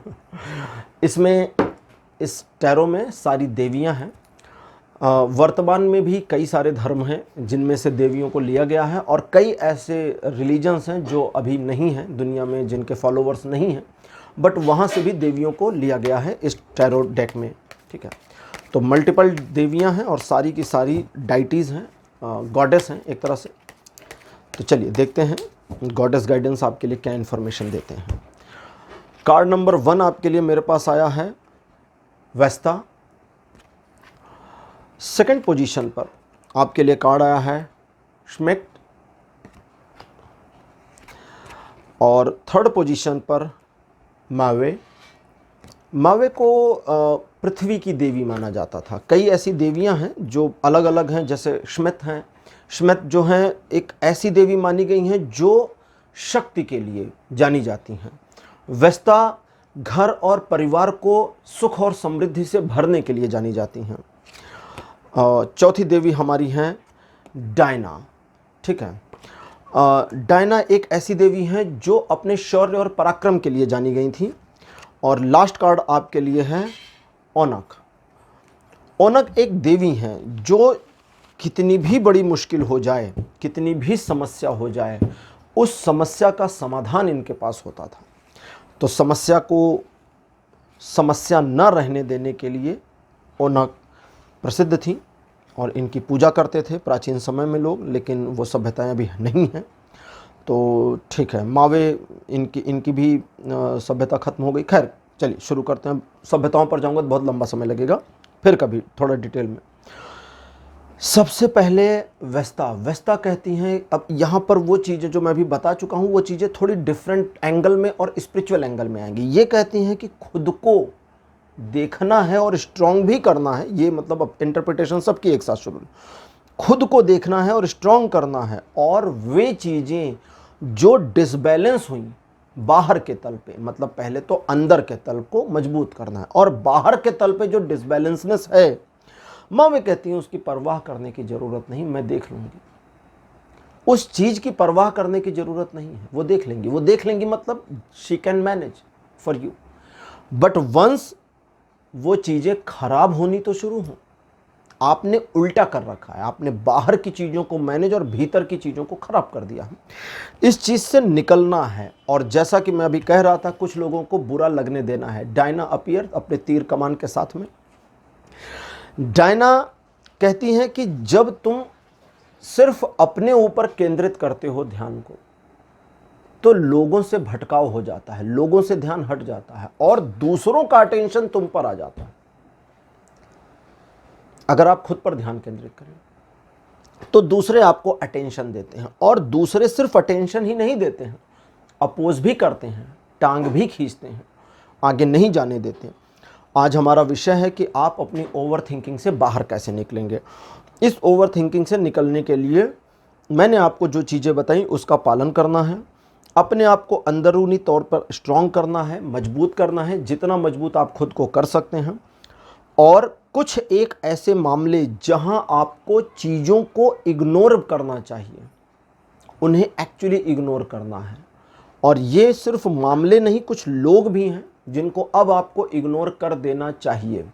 इसमें, इस टैरो में सारी देवियां हैं। वर्तमान में भी कई सारे धर्म हैं जिनमें से देवियों को लिया गया है, और कई ऐसे रिलीजन्स हैं जो अभी नहीं हैं दुनिया में, जिनके फॉलोवर्स नहीं हैं, बट वहाँ से भी देवियों को लिया गया है इस टैरो डेक में। ठीक है, तो मल्टीपल देवियां हैं और सारी की सारी डाइटीज़ हैं, गॉडेस हैं एक तरह से। तो चलिए देखते हैं गॉडेस गाइडेंस आपके लिए क्या इन्फॉर्मेशन देते हैं। कार्ड नंबर 1 आपके लिए मेरे पास आया है वेस्ता। सेकंड पोजीशन पर आपके लिए कार्ड आया है श्मिट, और थर्ड पोजीशन पर मावे। मावे को पृथ्वी की देवी माना जाता था। कई ऐसी देवियां हैं जो अलग अलग हैं, जैसे श्मित हैं। श्मित जो हैं एक ऐसी देवी मानी गई हैं जो शक्ति के लिए जानी जाती हैं। वेस्ता घर और परिवार को सुख और समृद्धि से भरने के लिए जानी जाती हैं। चौथी देवी हमारी हैं डायना। ठीक है, डायना एक ऐसी देवी हैं जो अपने शौर्य और पराक्रम के लिए जानी गई थी। और लास्ट कार्ड आपके लिए है ओनक। ओनक एक देवी हैं जो कितनी भी बड़ी मुश्किल हो जाए, कितनी भी समस्या हो जाए, उस समस्या का समाधान इनके पास होता था। तो समस्या को समस्या न रहने देने के लिए ओनक प्रसिद्ध थी और इनकी पूजा करते थे प्राचीन समय में लोग, लेकिन वो सभ्यताएं अभी नहीं हैं। तो ठीक है, मावे इनकी भी सभ्यता खत्म हो गई। खैर चलिए शुरू करते हैं। सभ्यताओं पर जाऊंगा तो बहुत लंबा समय लगेगा, फिर कभी थोड़ा डिटेल में। सबसे पहले वेस्ता कहती हैं, अब यहाँ पर वो चीज़ें जो मैं अभी बता चुका हूँ वो चीज़ें थोड़ी डिफरेंट एंगल में और स्पिरिचुअल एंगल में आएंगी। ये कहती हैं कि खुद को देखना है और स्ट्रॉन्ग भी करना है। ये मतलब अब इंटरप्रिटेशन सबकी एक साथ शुरू। खुद को देखना है और स्ट्रॉन्ग करना है, और वे चीज़ें जो डिसबैलेंस हुई बाहर के तल पे, मतलब पहले तो अंदर के तल को मजबूत करना है, और बाहर के तल पे जो डिसबैलेंसनेस है, माँ वे कहती हैं उसकी परवाह करने की ज़रूरत नहीं, मैं देख लूँगी। उस चीज़ की परवाह करने की ज़रूरत नहीं है, वो देख लेंगी। वो देख लेंगी मतलब she can manage for you. But once वो चीज़ें खराब होनी तो शुरू हों, आपने उल्टा कर रखा है, आपने बाहर की चीज़ों को मैनेज और भीतर की चीज़ों को खराब कर दिया है। इस चीज़ से निकलना है, और जैसा कि मैं अभी कह रहा था, कुछ लोगों को बुरा लगने देना है। डायना अपीयर अपने तीर कमान के साथ में। डायना कहती हैं कि जब तुम सिर्फ अपने ऊपर केंद्रित करते हो ध्यान को, तो लोगों से भटकाव हो जाता है, लोगों से ध्यान हट जाता है और दूसरों का अटेंशन तुम पर आ जाता है। अगर आप खुद पर ध्यान केंद्रित करें तो दूसरे आपको अटेंशन देते हैं, और दूसरे सिर्फ अटेंशन ही नहीं देते हैं, अपोज भी करते हैं, टांग भी खींचते हैं, आगे नहीं जाने देते। आज हमारा विषय है कि आप अपनी ओवर थिंकिंग से बाहर कैसे निकलेंगे। इस ओवर थिंकिंग से निकलने के लिए मैंने आपको जो चीज़ें बताई उसका पालन करना है। अपने आप को अंदरूनी तौर पर स्ट्रॉन्ग करना है, मजबूत करना है, जितना मजबूत आप खुद को कर सकते हैं। और कुछ एक ऐसे मामले जहां आपको चीज़ों को इग्नोर करना चाहिए, उन्हें एक्चुअली इग्नोर करना है, और ये सिर्फ मामले नहीं, कुछ लोग भी हैं जिनको अब आपको इग्नोर कर देना चाहिए।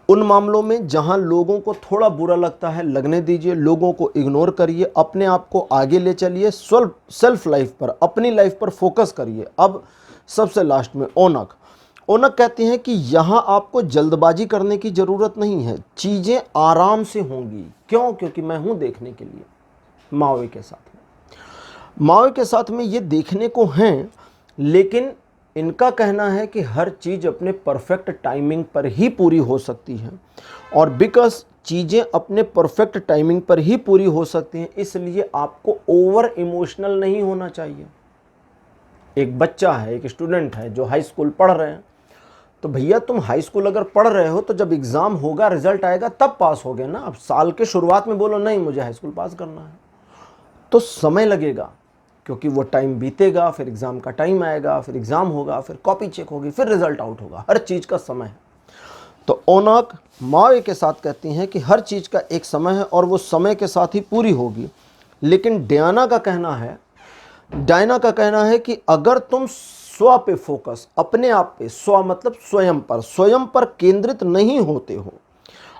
उन मामलों में जहां लोगों को थोड़ा बुरा लगता है, लगने दीजिए, लोगों को इग्नोर करिए, अपने आप को आगे ले चलिए, सेल्फ लाइफ पर, अपनी लाइफ पर फोकस करिए। अब सबसे लास्ट में ओनक कहती हैं कि यहाँ आपको जल्दबाजी करने की ज़रूरत नहीं है, चीज़ें आराम से होंगी। क्यों? क्योंकि मैं हूँ देखने के लिए। माओवे के साथ में ये देखने को हैं, लेकिन इनका कहना है कि हर चीज़ अपने परफेक्ट टाइमिंग पर ही पूरी हो सकती है, और बिकॉज चीज़ें अपने परफेक्ट टाइमिंग पर ही पूरी हो सकती हैं, इसलिए आपको ओवर इमोशनल नहीं होना चाहिए। एक बच्चा है, एक स्टूडेंट है जो हाई स्कूल पढ़ रहे हैं, तो भैया तुम हाई स्कूल अगर पढ़ रहे हो तो जब एग्ज़ाम होगा, रिजल्ट आएगा, तब पास होगे ना। अब साल के शुरुआत में बोलो नहीं मुझे हाई स्कूल पास करना है, तो समय लगेगा, क्योंकि वो टाइम बीतेगा, फिर एग्ज़ाम का टाइम आएगा, फिर एग्ज़ाम होगा, फिर कॉपी चेक होगी, फिर रिजल्ट आउट होगा। हर चीज़ का समय है। तो ओनक माओवे के साथ कहती हैं कि हर चीज़ का एक समय है और वो समय के साथ ही पूरी होगी। लेकिन डायना का कहना है कि अगर तुम स्व पे फोकस, अपने आप पे, स्व मतलब स्वयं पर केंद्रित नहीं होते हो,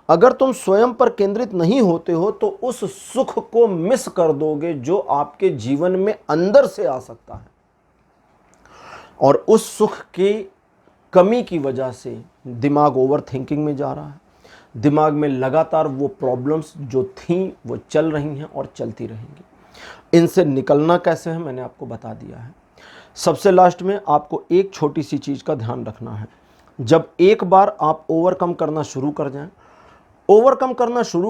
अगर तुम स्वयं पर केंद्रित नहीं होते हो तो उस सुख को मिस कर दोगे जो आपके जीवन में अंदर से आ सकता है, और उस सुख की कमी की वजह से दिमाग ओवर थिंकिंग में जा रहा है। दिमाग में लगातार वो प्रॉब्लम्स जो थीं वो चल रही हैं और चलती रहेंगी। इनसे निकलना कैसे है मैंने आपको बता दिया है। सबसे लास्ट में आपको एक छोटी सी चीज़ का ध्यान रखना है। जब एक बार आप ओवरकम करना शुरू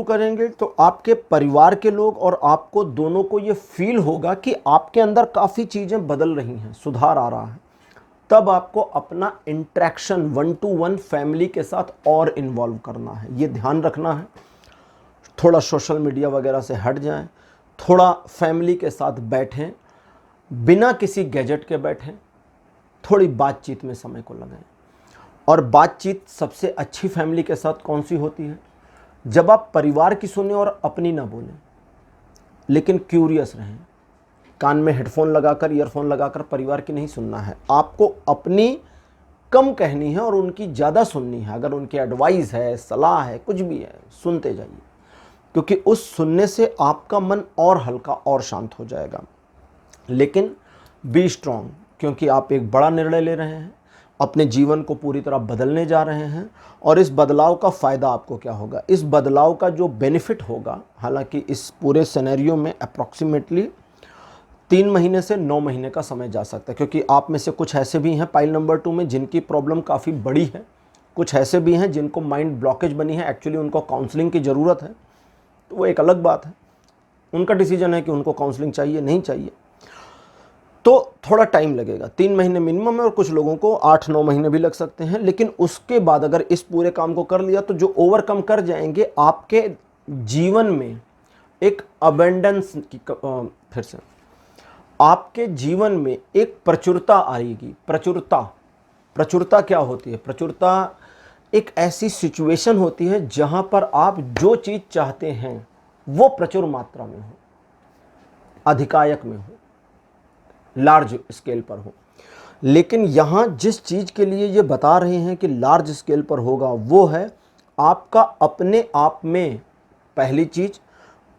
करेंगे तो आपके परिवार के लोग और आपको दोनों को ये फील होगा कि आपके अंदर काफ़ी चीज़ें बदल रही हैं, सुधार आ रहा है। तब आपको अपना इंटरेक्शन 1-to-1 फैमिली के साथ और इन्वॉल्व करना है, ये ध्यान रखना है। थोड़ा सोशल मीडिया वगैरह से हट जाएं, थोड़ा फैमिली के साथ बैठें, बिना किसी गैजेट के बैठें, थोड़ी बातचीत में समय को लगाएं। और बातचीत सबसे अच्छी फैमिली के साथ कौन सी होती है? जब आप परिवार की सुने और अपनी ना बोलें, लेकिन क्यूरियस रहें। कान में हेडफोन लगाकर, ईयरफोन लगाकर परिवार की नहीं सुनना है, आपको अपनी कम कहनी है और उनकी ज़्यादा सुननी है। अगर उनकी एडवाइस है, सलाह है, कुछ भी है, सुनते जाइए, क्योंकि उस सुनने से आपका मन और हल्का और शांत हो जाएगा। लेकिन बी स्ट्रॉन्ग, क्योंकि आप एक बड़ा निर्णय ले रहे हैं, अपने जीवन को पूरी तरह बदलने जा रहे हैं, और इस बदलाव का फ़ायदा आपको क्या होगा, इस बदलाव का जो बेनिफिट होगा, हालांकि इस पूरे सिनेरियो में अप्रॉक्सीमेटली 3 महीने से 9 महीने का समय जा सकता है, क्योंकि आप में से कुछ ऐसे भी हैं पाइल नंबर 2 में जिनकी प्रॉब्लम काफ़ी बड़ी है, कुछ ऐसे भी हैं जिनको माइंड ब्लॉकेज बनी है, एक्चुअली उनको काउंसलिंग की ज़रूरत है, तो वो एक अलग बात है, उनका डिसीजन है कि उनको काउंसलिंग चाहिए नहीं चाहिए। तो थोड़ा टाइम लगेगा, 3 महीने मिनिमम है, और कुछ लोगों को 8-9 महीने भी लग सकते हैं। लेकिन उसके बाद अगर इस पूरे काम को कर लिया तो जो ओवरकम कर जाएंगे, आपके जीवन में एक अबेंडेंस की फिर से आपके जीवन में एक प्रचुरता आएगी। प्रचुरता क्या होती है? प्रचुरता एक ऐसी सिचुएशन होती है जहां पर आप जो चीज़ चाहते हैं वो प्रचुर मात्रा में हो, अधिकायक में हो, लार्ज स्केल पर हो। लेकिन यहाँ जिस चीज़ के लिए ये बता रहे हैं कि लार्ज स्केल पर होगा, वो है आपका अपने आप में पहली चीज़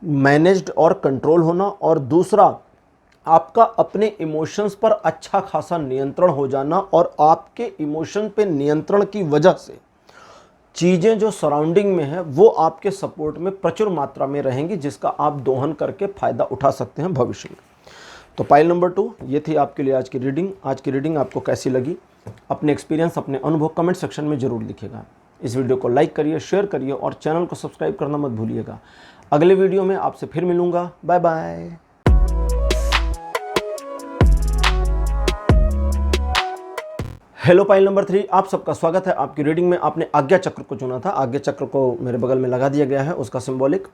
मैनेज्ड और कंट्रोल होना, और दूसरा आपका अपने इमोशंस पर अच्छा खासा नियंत्रण हो जाना, और आपके इमोशन पे नियंत्रण की वजह से चीज़ें जो सराउंडिंग में है वो आपके सपोर्ट में प्रचुर मात्रा में रहेंगी, जिसका आप दोहन करके फ़ायदा उठा सकते हैं भविष्य में। तो पाइल नंबर 2 ये थी आपके लिए आज की रीडिंग। आज की रीडिंग आपको कैसी लगी? अपने एक्सपीरियंस, अपने अनुभव कमेंट सेक्शन में ज़रूर लिखिएगा। इस वीडियो को लाइक करिए, शेयर करिए और चैनल को सब्सक्राइब करना मत भूलिएगा। अगले वीडियो में आपसे फिर मिलूँगा। Bye bye. Hello pile number 3, आप सबका स्वागत है। आपकी रीडिंग में आपने आज्ञा चक्र को चुना था। आज्ञा चक्र को मेरे बगल में लगा दिया गया है, उसका सिंबॉलिक।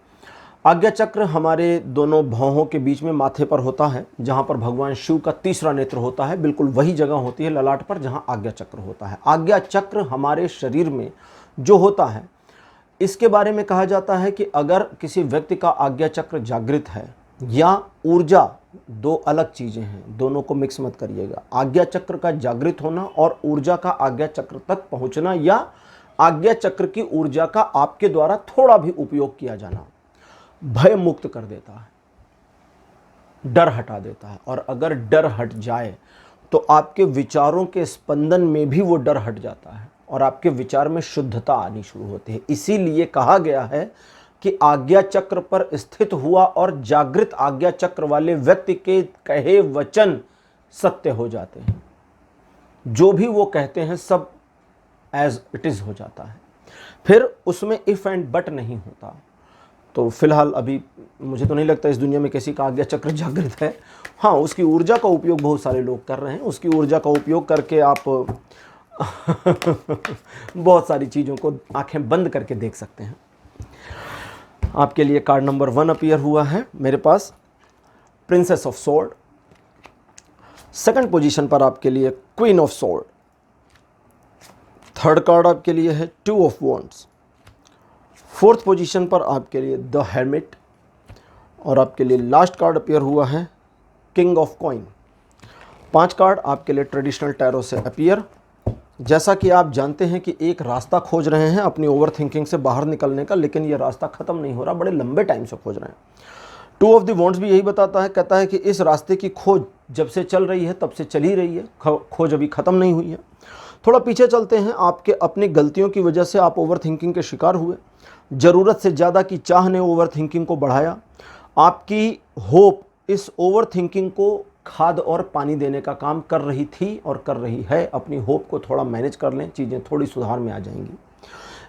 आज्ञा चक्र हमारे दोनों भौहों के बीच में माथे पर होता है, जहाँ पर भगवान शिव का तीसरा नेत्र होता है। बिल्कुल वही जगह होती है ललाट पर जहाँ आज्ञा चक्र होता है। आज्ञा चक्र हमारे शरीर में जो होता है, इसके बारे में कहा जाता है कि अगर किसी व्यक्ति का आज्ञा चक्र जागृत है या ऊर्जा, दो अलग चीज़ें हैं, दोनों को मिक्स मत करिएगा। आज्ञा चक्र का जागृत होना और ऊर्जा का आज्ञा चक्र तक पहुंचना, या आज्ञा चक्र की ऊर्जा का आपके द्वारा थोड़ा भी उपयोग किया जाना भय मुक्त कर देता है, डर हटा देता है। और अगर डर हट जाए तो आपके विचारों के स्पंदन में भी वो डर हट जाता है और आपके विचार में शुद्धता आनी शुरू होती है। इसीलिए कहा गया है कि आज्ञा चक्र पर स्थित हुआ और जागृत आज्ञा चक्र वाले व्यक्ति के कहे वचन सत्य हो जाते हैं। जो भी वो कहते हैं सब एज इट इज हो जाता है, फिर उसमें इफ एंड बट नहीं होता। तो फिलहाल अभी मुझे तो नहीं लगता इस दुनिया में किसी का आज्ञा चक्र जागृत है। हाँ, उसकी ऊर्जा का उपयोग बहुत सारे लोग कर रहे हैं। उसकी ऊर्जा का उपयोग करके आप बहुत सारी चीज़ों को आंखें बंद करके देख सकते हैं। आपके लिए कार्ड नंबर 1 अपीयर हुआ है मेरे पास, princess of sword. Second position पर आपके लिए queen of sword. Third card आपके लिए है 2 ऑफ वॉन्ड्स। फोर्थ पोजीशन पर आपके लिए द हेर्मिट। और आपके लिए लास्ट कार्ड अपीयर हुआ है किंग ऑफ कॉइन। 5 कार्ड आपके लिए ट्रेडिशनल टैरो से अपीयर। जैसा कि आप जानते हैं कि एक रास्ता खोज रहे हैं अपनी ओवर थिंकिंग से बाहर निकलने का, लेकिन ये रास्ता ख़त्म नहीं हो रहा, बड़े लंबे टाइम से खोज रहे हैं। 2 ऑफ द वॉन्ड्स भी यही बताता है, कहता है कि इस रास्ते की खोज जब से चल रही है तब से चल ही रही है, खोज अभी ख़त्म नहीं हुई है। थोड़ा पीछे चलते हैं। आपके अपनी गलतियों की वजह से आप ओवर थिंकिंग के शिकार हुए। ज़रूरत से ज़्यादा की चाह ने ओवर थिंकिंग को बढ़ाया। आपकी होप इस ओवर थिंकिंग को खाद और पानी देने का काम कर रही थी और कर रही है। अपनी होप को थोड़ा मैनेज कर लें, चीज़ें थोड़ी सुधार में आ जाएंगी।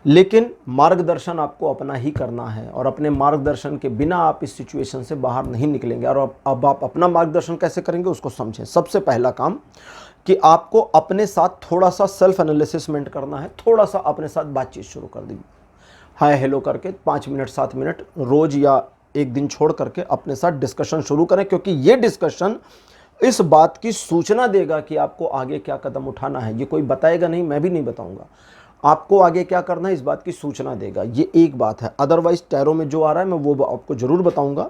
लेकिन मार्गदर्शन आपको अपना ही करना है और अपने मार्गदर्शन के बिना आप इस सिचुएशन से बाहर नहीं निकलेंगे। और अब आप अपना मार्गदर्शन कैसे करेंगे उसको समझें। सबसे पहला काम कि आपको अपने साथ थोड़ा सा सेल्फ एनालिसिसमेंट करना है। थोड़ा सा अपने साथ बातचीत शुरू कर दीजिए, हाय हेलो करके 5 मिनट 7 मिनट रोज़ या एक दिन छोड़ करके अपने साथ डिस्कशन शुरू करें, क्योंकि ये डिस्कशन इस बात की सूचना देगा कि आपको आगे क्या कदम उठाना है। ये कोई बताएगा नहीं, मैं भी नहीं बताऊंगा, आपको आगे क्या करना है इस बात की सूचना देगा। ये एक बात है। अदरवाइज टैरो में जो आ रहा है मैं वो आपको ज़रूर बताऊंगा।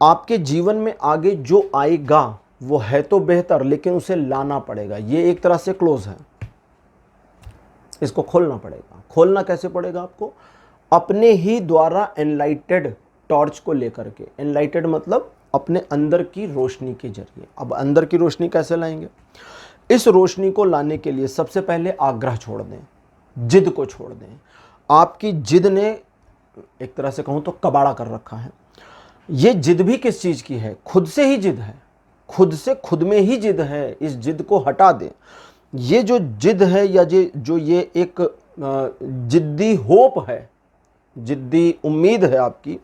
आपके जीवन में आगे जो आएगा वो है तो बेहतर, लेकिन उसे लाना पड़ेगा। ये एक तरह से क्लोज है, इसको खोलना पड़ेगा। खोलना कैसे पड़ेगा आपको? अपने ही द्वारा एनलाइटेड टॉर्च को लेकर के। एनलाइटेड मतलब अपने अंदर की रोशनी के जरिए। अब अंदर की रोशनी कैसे लाएंगे? इस रोशनी को लाने के लिए सबसे पहले आग्रह छोड़ दें, जिद को छोड़ दें। आपकी जिद ने एक तरह से कहूँ तो कबाड़ा कर रखा है। ये जिद भी किस चीज़ की है? खुद से ही जिद है, खुद से खुद में ही जिद है। इस जिद को हटा दें। ये जो जिद है या ये एक जिद्दी होप है, जिद्दी उम्मीद है आपकी,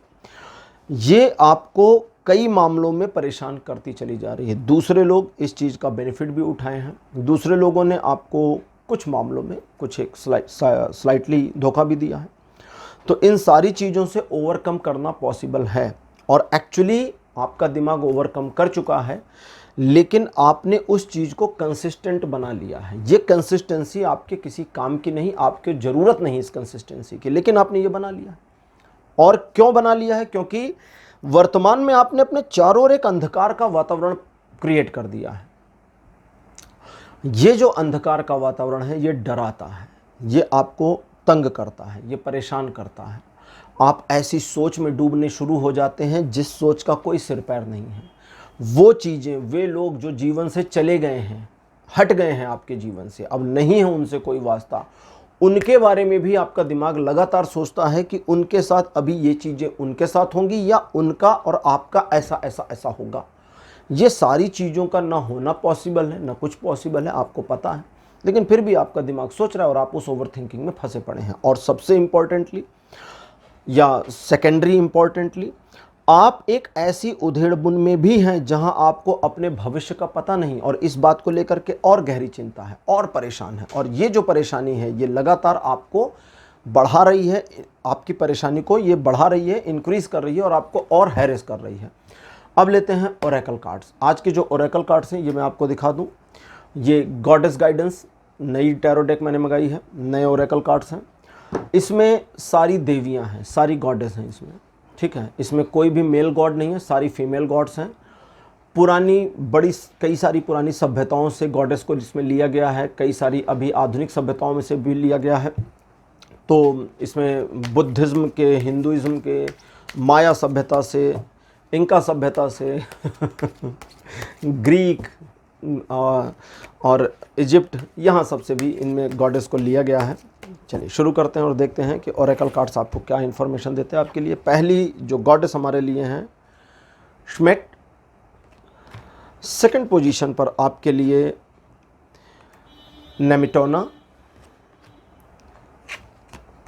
ये आपको कई मामलों में परेशान करती चली जा रही है। दूसरे लोग इस चीज़ का बेनिफिट भी उठाए हैं। दूसरे लोगों ने आपको कुछ मामलों में कुछ एक स्लाइटली धोखा भी दिया है। तो इन सारी चीज़ों से ओवरकम करना पॉसिबल है और एक्चुअली आपका दिमाग ओवरकम कर चुका है, लेकिन आपने उस चीज़ को कंसिस्टेंट बना लिया है। ये कंसिस्टेंसी आपके किसी काम की नहीं, आपकी ज़रूरत नहीं इस कंसिस्टेंसी की, लेकिन आपने ये बना लिया है। और क्यों बना लिया है? क्योंकि वर्तमान में आपने अपने चारों ओर एक अंधकार का वातावरण क्रिएट कर दिया है। ये जो अंधकार का वातावरण है ये डराता है, ये आपको तंग करता है, ये परेशान करता है। आप ऐसी सोच में डूबने शुरू हो जाते हैं जिस सोच का कोई सिर पैर नहीं है। वो चीज़ें, वे लोग जो जीवन से चले गए हैं, हट गए हैं आपके जीवन से, अब नहीं है उनसे कोई वास्ता, उनके बारे में भी आपका दिमाग लगातार सोचता है कि उनके साथ अभी ये चीज़ें उनके साथ होंगी या उनका और आपका ऐसा ऐसा ऐसा होगा। ये सारी चीज़ों का ना होना पॉसिबल है, ना कुछ पॉसिबल है, आपको पता है, लेकिन फिर भी आपका दिमाग सोच रहा है और आप उस ओवर थिंकिंग में फंसे पड़े हैं। और सबसे इम्पॉर्टेंटली या सेकेंडरी इम्पॉर्टेंटली, आप एक ऐसी उधेड़बुन में भी हैं जहां आपको अपने भविष्य का पता नहीं और इस बात को लेकर के और गहरी चिंता है और परेशान है। और ये जो परेशानी है ये लगातार आपको बढ़ा रही है, आपकी परेशानी को ये बढ़ा रही है, इंक्रीज कर रही है और आपको और हैरेस कर रही है। अब लेते हैं ओरेकल कार्ड्स। आज के जो ओरेकल कार्ड्स हैं ये मैं आपको दिखा दूं। ये गॉडेस गाइडेंस नई टैरो डेक मैंने मंगाई है, नए ओरेकल कार्ड्स हैं। इसमें सारी देवियां हैं, सारी गॉडेस हैं इसमें। ठीक है, इसमें कोई भी मेल गॉड नहीं है, सारी फीमेल गॉड्स हैं। पुरानी बड़ी कई सारी पुरानी सभ्यताओं से गॉडेस को इसमें लिया गया है, कई सारी अभी आधुनिक सभ्यताओं में से भी लिया गया है। तो इसमें बुद्धिज़्म के, हिंदुइज़्म के, माया सभ्यता से, इंका सभ्यता से ग्रीक और इजिप्ट, यहाँ सबसे भी इनमें गॉडेस को लिया गया है। चलिए शुरू करते हैं और देखते हैं कि ओरेकल कार्ड्स आपको क्या इन्फॉर्मेशन देते हैं आपके लिए। पहली जो गॉडेस हमारे लिए हैं श्मेट, सेकंड पोजीशन पर आपके लिए नेमिटोना,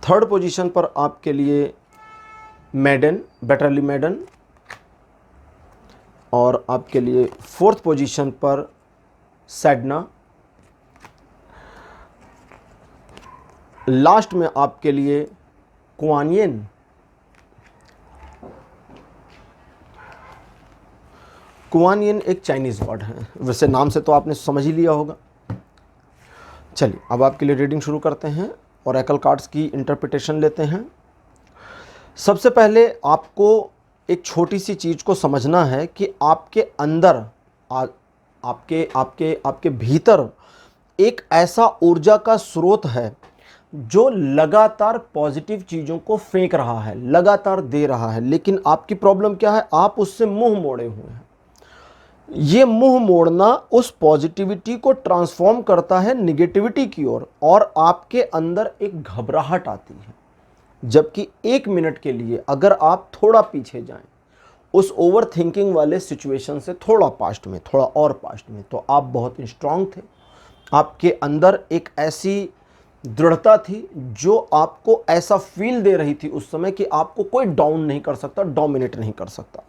थर्ड पोजीशन पर आपके लिए मेडन, बेटरली मेडन, और आपके लिए फोर्थ पोजीशन पर सैडना, लास्ट में आपके लिए कुआन यिन। कुआन यिन एक चाइनीज़ गॉड है, वैसे नाम से तो आपने समझ ही लिया होगा। चलिए अब आपके लिए रीडिंग शुरू करते हैं, ओरेकल कार्ड्स की इंटरप्रिटेशन लेते हैं। सबसे पहले आपको एक छोटी सी चीज़ को समझना है कि आपके अंदर आपके भीतर एक ऐसा ऊर्जा का स्रोत है जो लगातार पॉजिटिव चीज़ों को फेंक रहा है, लगातार दे रहा है। लेकिन आपकी प्रॉब्लम क्या है, आप उससे मुंह मोड़े हुए हैं। ये मुंह मोड़ना उस पॉजिटिविटी को ट्रांसफॉर्म करता है निगेटिविटी की ओर, और आपके अंदर एक घबराहट आती है। जबकि एक मिनट के लिए अगर आप थोड़ा पीछे जाएं, उस ओवर थिंकिंग वाले सिचुएशन से थोड़ा पास्ट में, थोड़ा और पास्ट में, तो आप बहुत स्ट्रांग थे। आपके अंदर एक ऐसी दृढ़ता थी जो आपको ऐसा फील दे रही थी उस समय कि आपको कोई डाउन नहीं कर सकता, डोमिनेट नहीं कर सकता।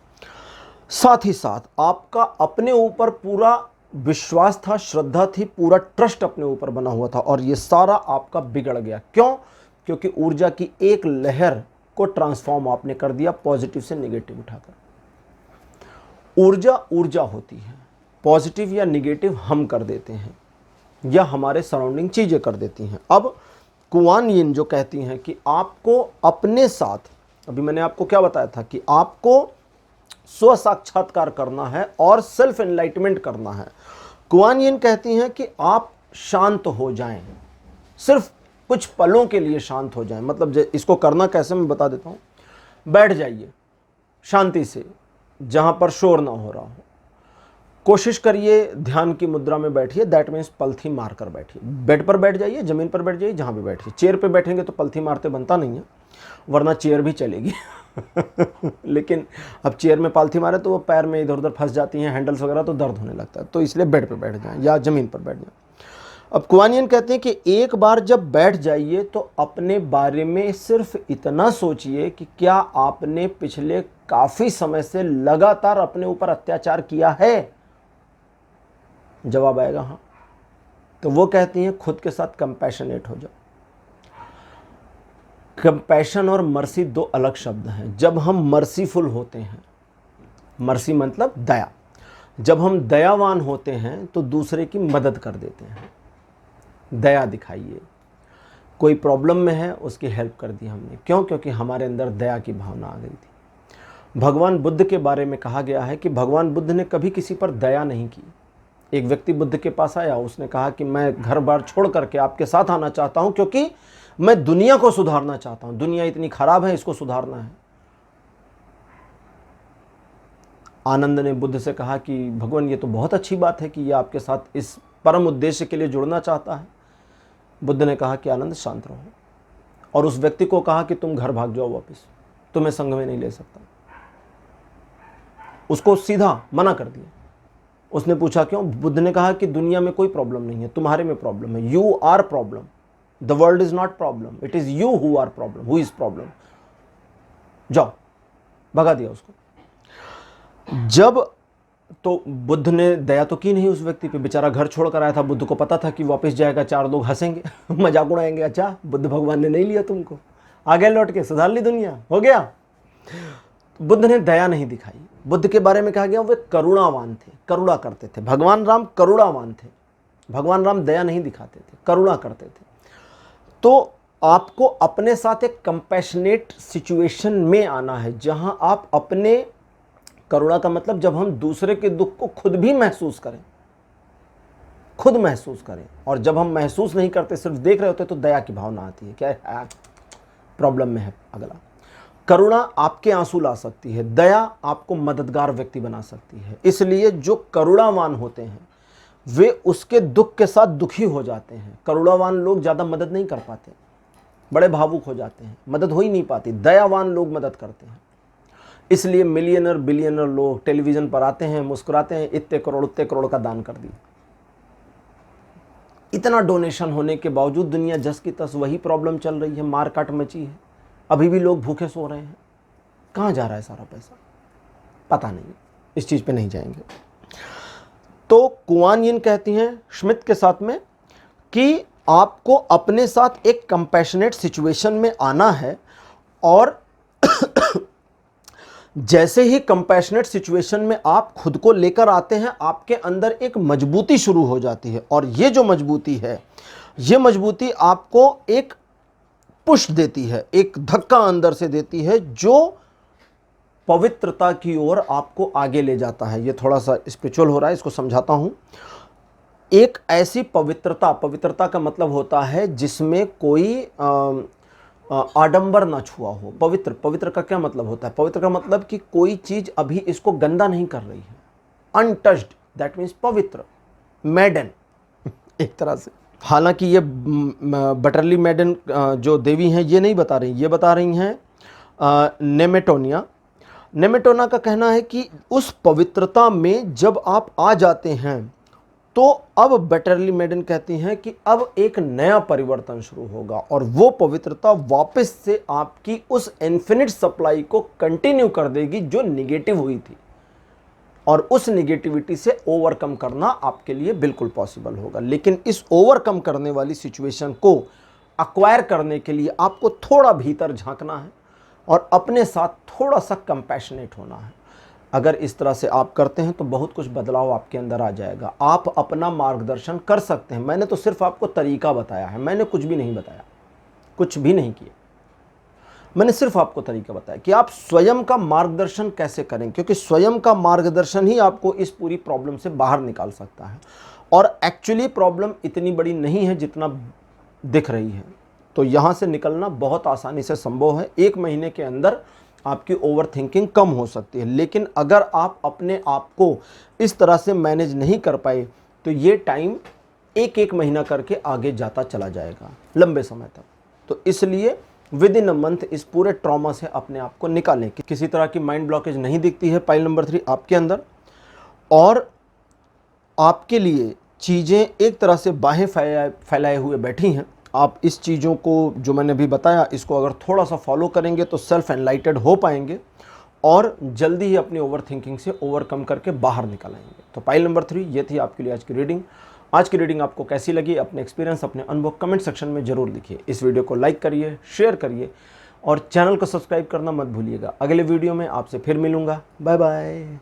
साथ ही साथ आपका अपने ऊपर पूरा विश्वास था, श्रद्धा थी, पूरा ट्रस्ट अपने ऊपर बना हुआ था, और ये सारा आपका बिगड़ गया। क्यों? क्योंकि ऊर्जा की एक लहर को ट्रांसफॉर्म आपने कर दिया पॉजिटिव से नेगेटिव उठाकर। ऊर्जा ऊर्जा होती है, पॉजिटिव या नेगेटिव हम कर देते हैं या हमारे सराउंडिंग चीज़ें कर देती हैं। अब कुआन यिन जो कहती हैं कि आपको अपने साथ, अभी मैंने आपको क्या बताया था कि आपको स्व साक्षात्कार करना है और सेल्फ एनलाइटमेंट करना है। कुआन यिन कहती हैं कि आप शांत हो जाएं, सिर्फ कुछ पलों के लिए शांत हो जाएं। मतलब इसको करना कैसे मैं बता देता हूँ। बैठ जाइए शांति से, जहाँ पर शोर ना हो रहा हो। कोशिश करिए ध्यान की मुद्रा में बैठिए, दैट मीन्स पलथी मार कर बैठिए। बेड पर बैठ जाइए, ज़मीन पर बैठ जाइए, जहाँ भी बैठिए। चेयर पे बैठेंगे तो पलथी मारते बनता नहीं है, वरना चेयर भी चलेगी लेकिन अब चेयर में पालथी मारे तो वो पैर में इधर उधर फंस जाती हैं, हैंडल्स वगैरह, तो दर्द होने लगता है। तो इसलिए बेड पे बैठ जाएं या ज़मीन पर बैठ जाएं। अब कुआन यिन कहते हैं कि एक बार जब बैठ जाइए तो अपने बारे में सिर्फ इतना सोचिए कि क्या आपने पिछले काफ़ी समय से लगातार अपने ऊपर अत्याचार किया है। जवाब आएगा हाँ। तो वो कहती हैं खुद के साथ कंपैशनेट हो जाओ। कंपैशन और मर्सी दो अलग शब्द हैं। जब हम मर्सीफुल होते हैं, मर्सी मतलब दया, जब हम दयावान होते हैं तो दूसरे की मदद कर देते हैं। दया दिखाइए, कोई प्रॉब्लम में है उसकी हेल्प कर दी हमने। क्यों? क्योंकि हमारे अंदर दया की भावना आ गई थी। भगवान बुद्ध के बारे में कहा गया है कि भगवान बुद्ध ने कभी किसी पर दया नहीं की। एक व्यक्ति बुद्ध के पास आया, उसने कहा कि मैं घर बार छोड़ करके आपके साथ आना चाहता हूं क्योंकि मैं दुनिया को सुधारना चाहता हूं। दुनिया इतनी खराब है, इसको सुधारना है। आनंद ने बुद्ध से कहा कि भगवान ये तो बहुत अच्छी बात है कि ये आपके साथ इस परम उद्देश्य के लिए जुड़ना चाहता है। बुद्ध ने कहा कि आनंद शांत रहो, और उस व्यक्ति को कहा कि तुम घर भाग जाओ वापस, तुम्हें संघ में नहीं ले सकता। उसको सीधा मना कर दिया। उसने पूछा क्यों? बुद्ध ने कहा कि दुनिया में कोई प्रॉब्लम नहीं है, तुम्हारे में प्रॉब्लम है। You are problem, the world is not problem, it is you who are problem, who is problem. जाओ, भगा दिया उसको। जब तो बुद्ध ने दया तो की नहीं उस व्यक्ति पे, बेचारा घर छोड़ कर आया था। बुद्ध को पता था कि वापस जाएगा, चार लोग हंसेंगे मजाक उड़ाएंगे। अच्छा, बुद्ध भगवान ने नहीं लिया तुमको, आ गए लौट के, सुधार ली दुनिया, हो गया। बुद्ध ने दया नहीं दिखाई। बुद्ध के बारे में कहा गया वे करुणावान थे, करुणा करते थे। भगवान राम करुणावान थे। भगवान राम दया नहीं दिखाते थे, करुणा करते थे। तो आपको अपने साथ एक कंपैशनेट सिचुएशन में आना है, जहां आप अपने, करुणा का मतलब जब हम दूसरे के दुख को खुद भी महसूस करें, खुद महसूस करें। और जब हम महसूस नहीं करते, सिर्फ देख रहे होते, तो दया की भावना आती है, क्या प्रॉब्लम में है अगला। करुणा आपके आंसू ला सकती है, दया आपको मददगार व्यक्ति बना सकती है। इसलिए जो करुणावान होते हैं वे उसके दुख के साथ दुखी हो जाते हैं। करुणावान लोग ज़्यादा मदद नहीं कर पाते, बड़े भावुक हो जाते हैं, मदद हो ही नहीं पाती। दयावान लोग मदद करते हैं। इसलिए मिलियनर बिलियनर लोग टेलीविज़न पर आते हैं, मुस्कुराते हैं, इतने करोड़ उतने करोड़ का दान कर दिए। इतना डोनेशन होने के बावजूद दुनिया जस की तस वही प्रॉब्लम चल रही है, मार काट मची है, अभी भी लोग भूखे सो रहे हैं। कहाँ जा रहा है सारा पैसा, पता नहीं, इस चीज़ पे नहीं जाएंगे। तो कुआन यिन कहती हैं स्मिथ के साथ में कि आपको अपने साथ एक कंपैशनेट सिचुएशन में आना है, और जैसे ही कंपैशनेट सिचुएशन में आप खुद को लेकर आते हैं, आपके अंदर एक मजबूती शुरू हो जाती है। और ये जो मजबूती है, ये मजबूती आपको एक पुश देती है, एक धक्का अंदर से देती है, जो पवित्रता की ओर आपको आगे ले जाता है। ये थोड़ा सा स्पिरिचुअल हो रहा है, इसको समझाता हूं। एक ऐसी पवित्रता, पवित्रता का मतलब होता है जिसमें कोई आडंबर ना छुआ हो। पवित्र, पवित्र का क्या मतलब होता है? पवित्र का मतलब कि कोई चीज अभी इसको गंदा नहीं कर रही है, अनटच्ड, दैट मीन्स पवित्र, मैडन एक तरह से। हालांकि ये बटरली मैडन जो देवी हैं ये नहीं बता रही, ये बता रही हैं नेमेटोनिया। नेमेटोना का कहना है कि उस पवित्रता में जब आप आ जाते हैं, तो अब बेटरली मेडन कहती हैं कि अब एक नया परिवर्तन शुरू होगा, और वो पवित्रता वापस से आपकी उस इन्फिनिट सप्लाई को कंटिन्यू कर देगी जो निगेटिव हुई थी, और उस निगेटिविटी से ओवरकम करना आपके लिए बिल्कुल पॉसिबल होगा। लेकिन इस ओवरकम करने वाली सिचुएशन को अक्वायर करने के लिए आपको थोड़ा भीतर झांकना है और अपने साथ थोड़ा सा कंपैशनेट होना है। अगर इस तरह से आप करते हैं तो बहुत कुछ बदलाव आपके अंदर आ जाएगा। आप अपना मार्गदर्शन कर सकते हैं। मैंने तो सिर्फ आपको तरीका बताया है, मैंने कुछ भी नहीं बताया, कुछ भी नहीं किया। मैंने सिर्फ आपको तरीका बताया कि आप स्वयं का मार्गदर्शन कैसे करें, क्योंकि स्वयं का मार्गदर्शन ही आपको इस पूरी प्रॉब्लम से बाहर निकाल सकता है। और एक्चुअली प्रॉब्लम इतनी बड़ी नहीं है जितना दिख रही है। तो यहाँ से निकलना बहुत आसानी से संभव है। 1 महीने के अंदर आपकी ओवर थिंकिंग कम हो सकती है। लेकिन अगर आप अपने आप को इस तरह से मैनेज नहीं कर पाए तो ये टाइम 1-1 महीना करके आगे जाता चला जाएगा लंबे समय तक। तो इसलिए विद इन अ मंथ इस पूरे ट्रॉमा से अपने आप को निकालें। किसी तरह की माइंड ब्लॉकेज नहीं दिखती है पाइल नंबर 3 आपके अंदर, और आपके लिए चीज़ें एक तरह से बाहें फैलाए हुए बैठी हैं। आप इस चीज़ों को जो मैंने अभी बताया, इसको अगर थोड़ा सा फॉलो करेंगे तो सेल्फ एनलाइटेड हो पाएंगे और जल्दी ही अपनी ओवर थिंकिंग से ओवरकम करके बाहर निकल आएंगे। तो पाइल नंबर 3 ये थी आपके लिए आज की रीडिंग। आज की रीडिंग आपको कैसी लगी, अपने एक्सपीरियंस, अपने अनुभव कमेंट सेक्शन में जरूर लिखिए। इस वीडियो को लाइक करिए, शेयर करिए और चैनल को सब्सक्राइब करना मत भूलिएगा। अगले वीडियो में आपसे फिर मिलूंगा। Bye bye.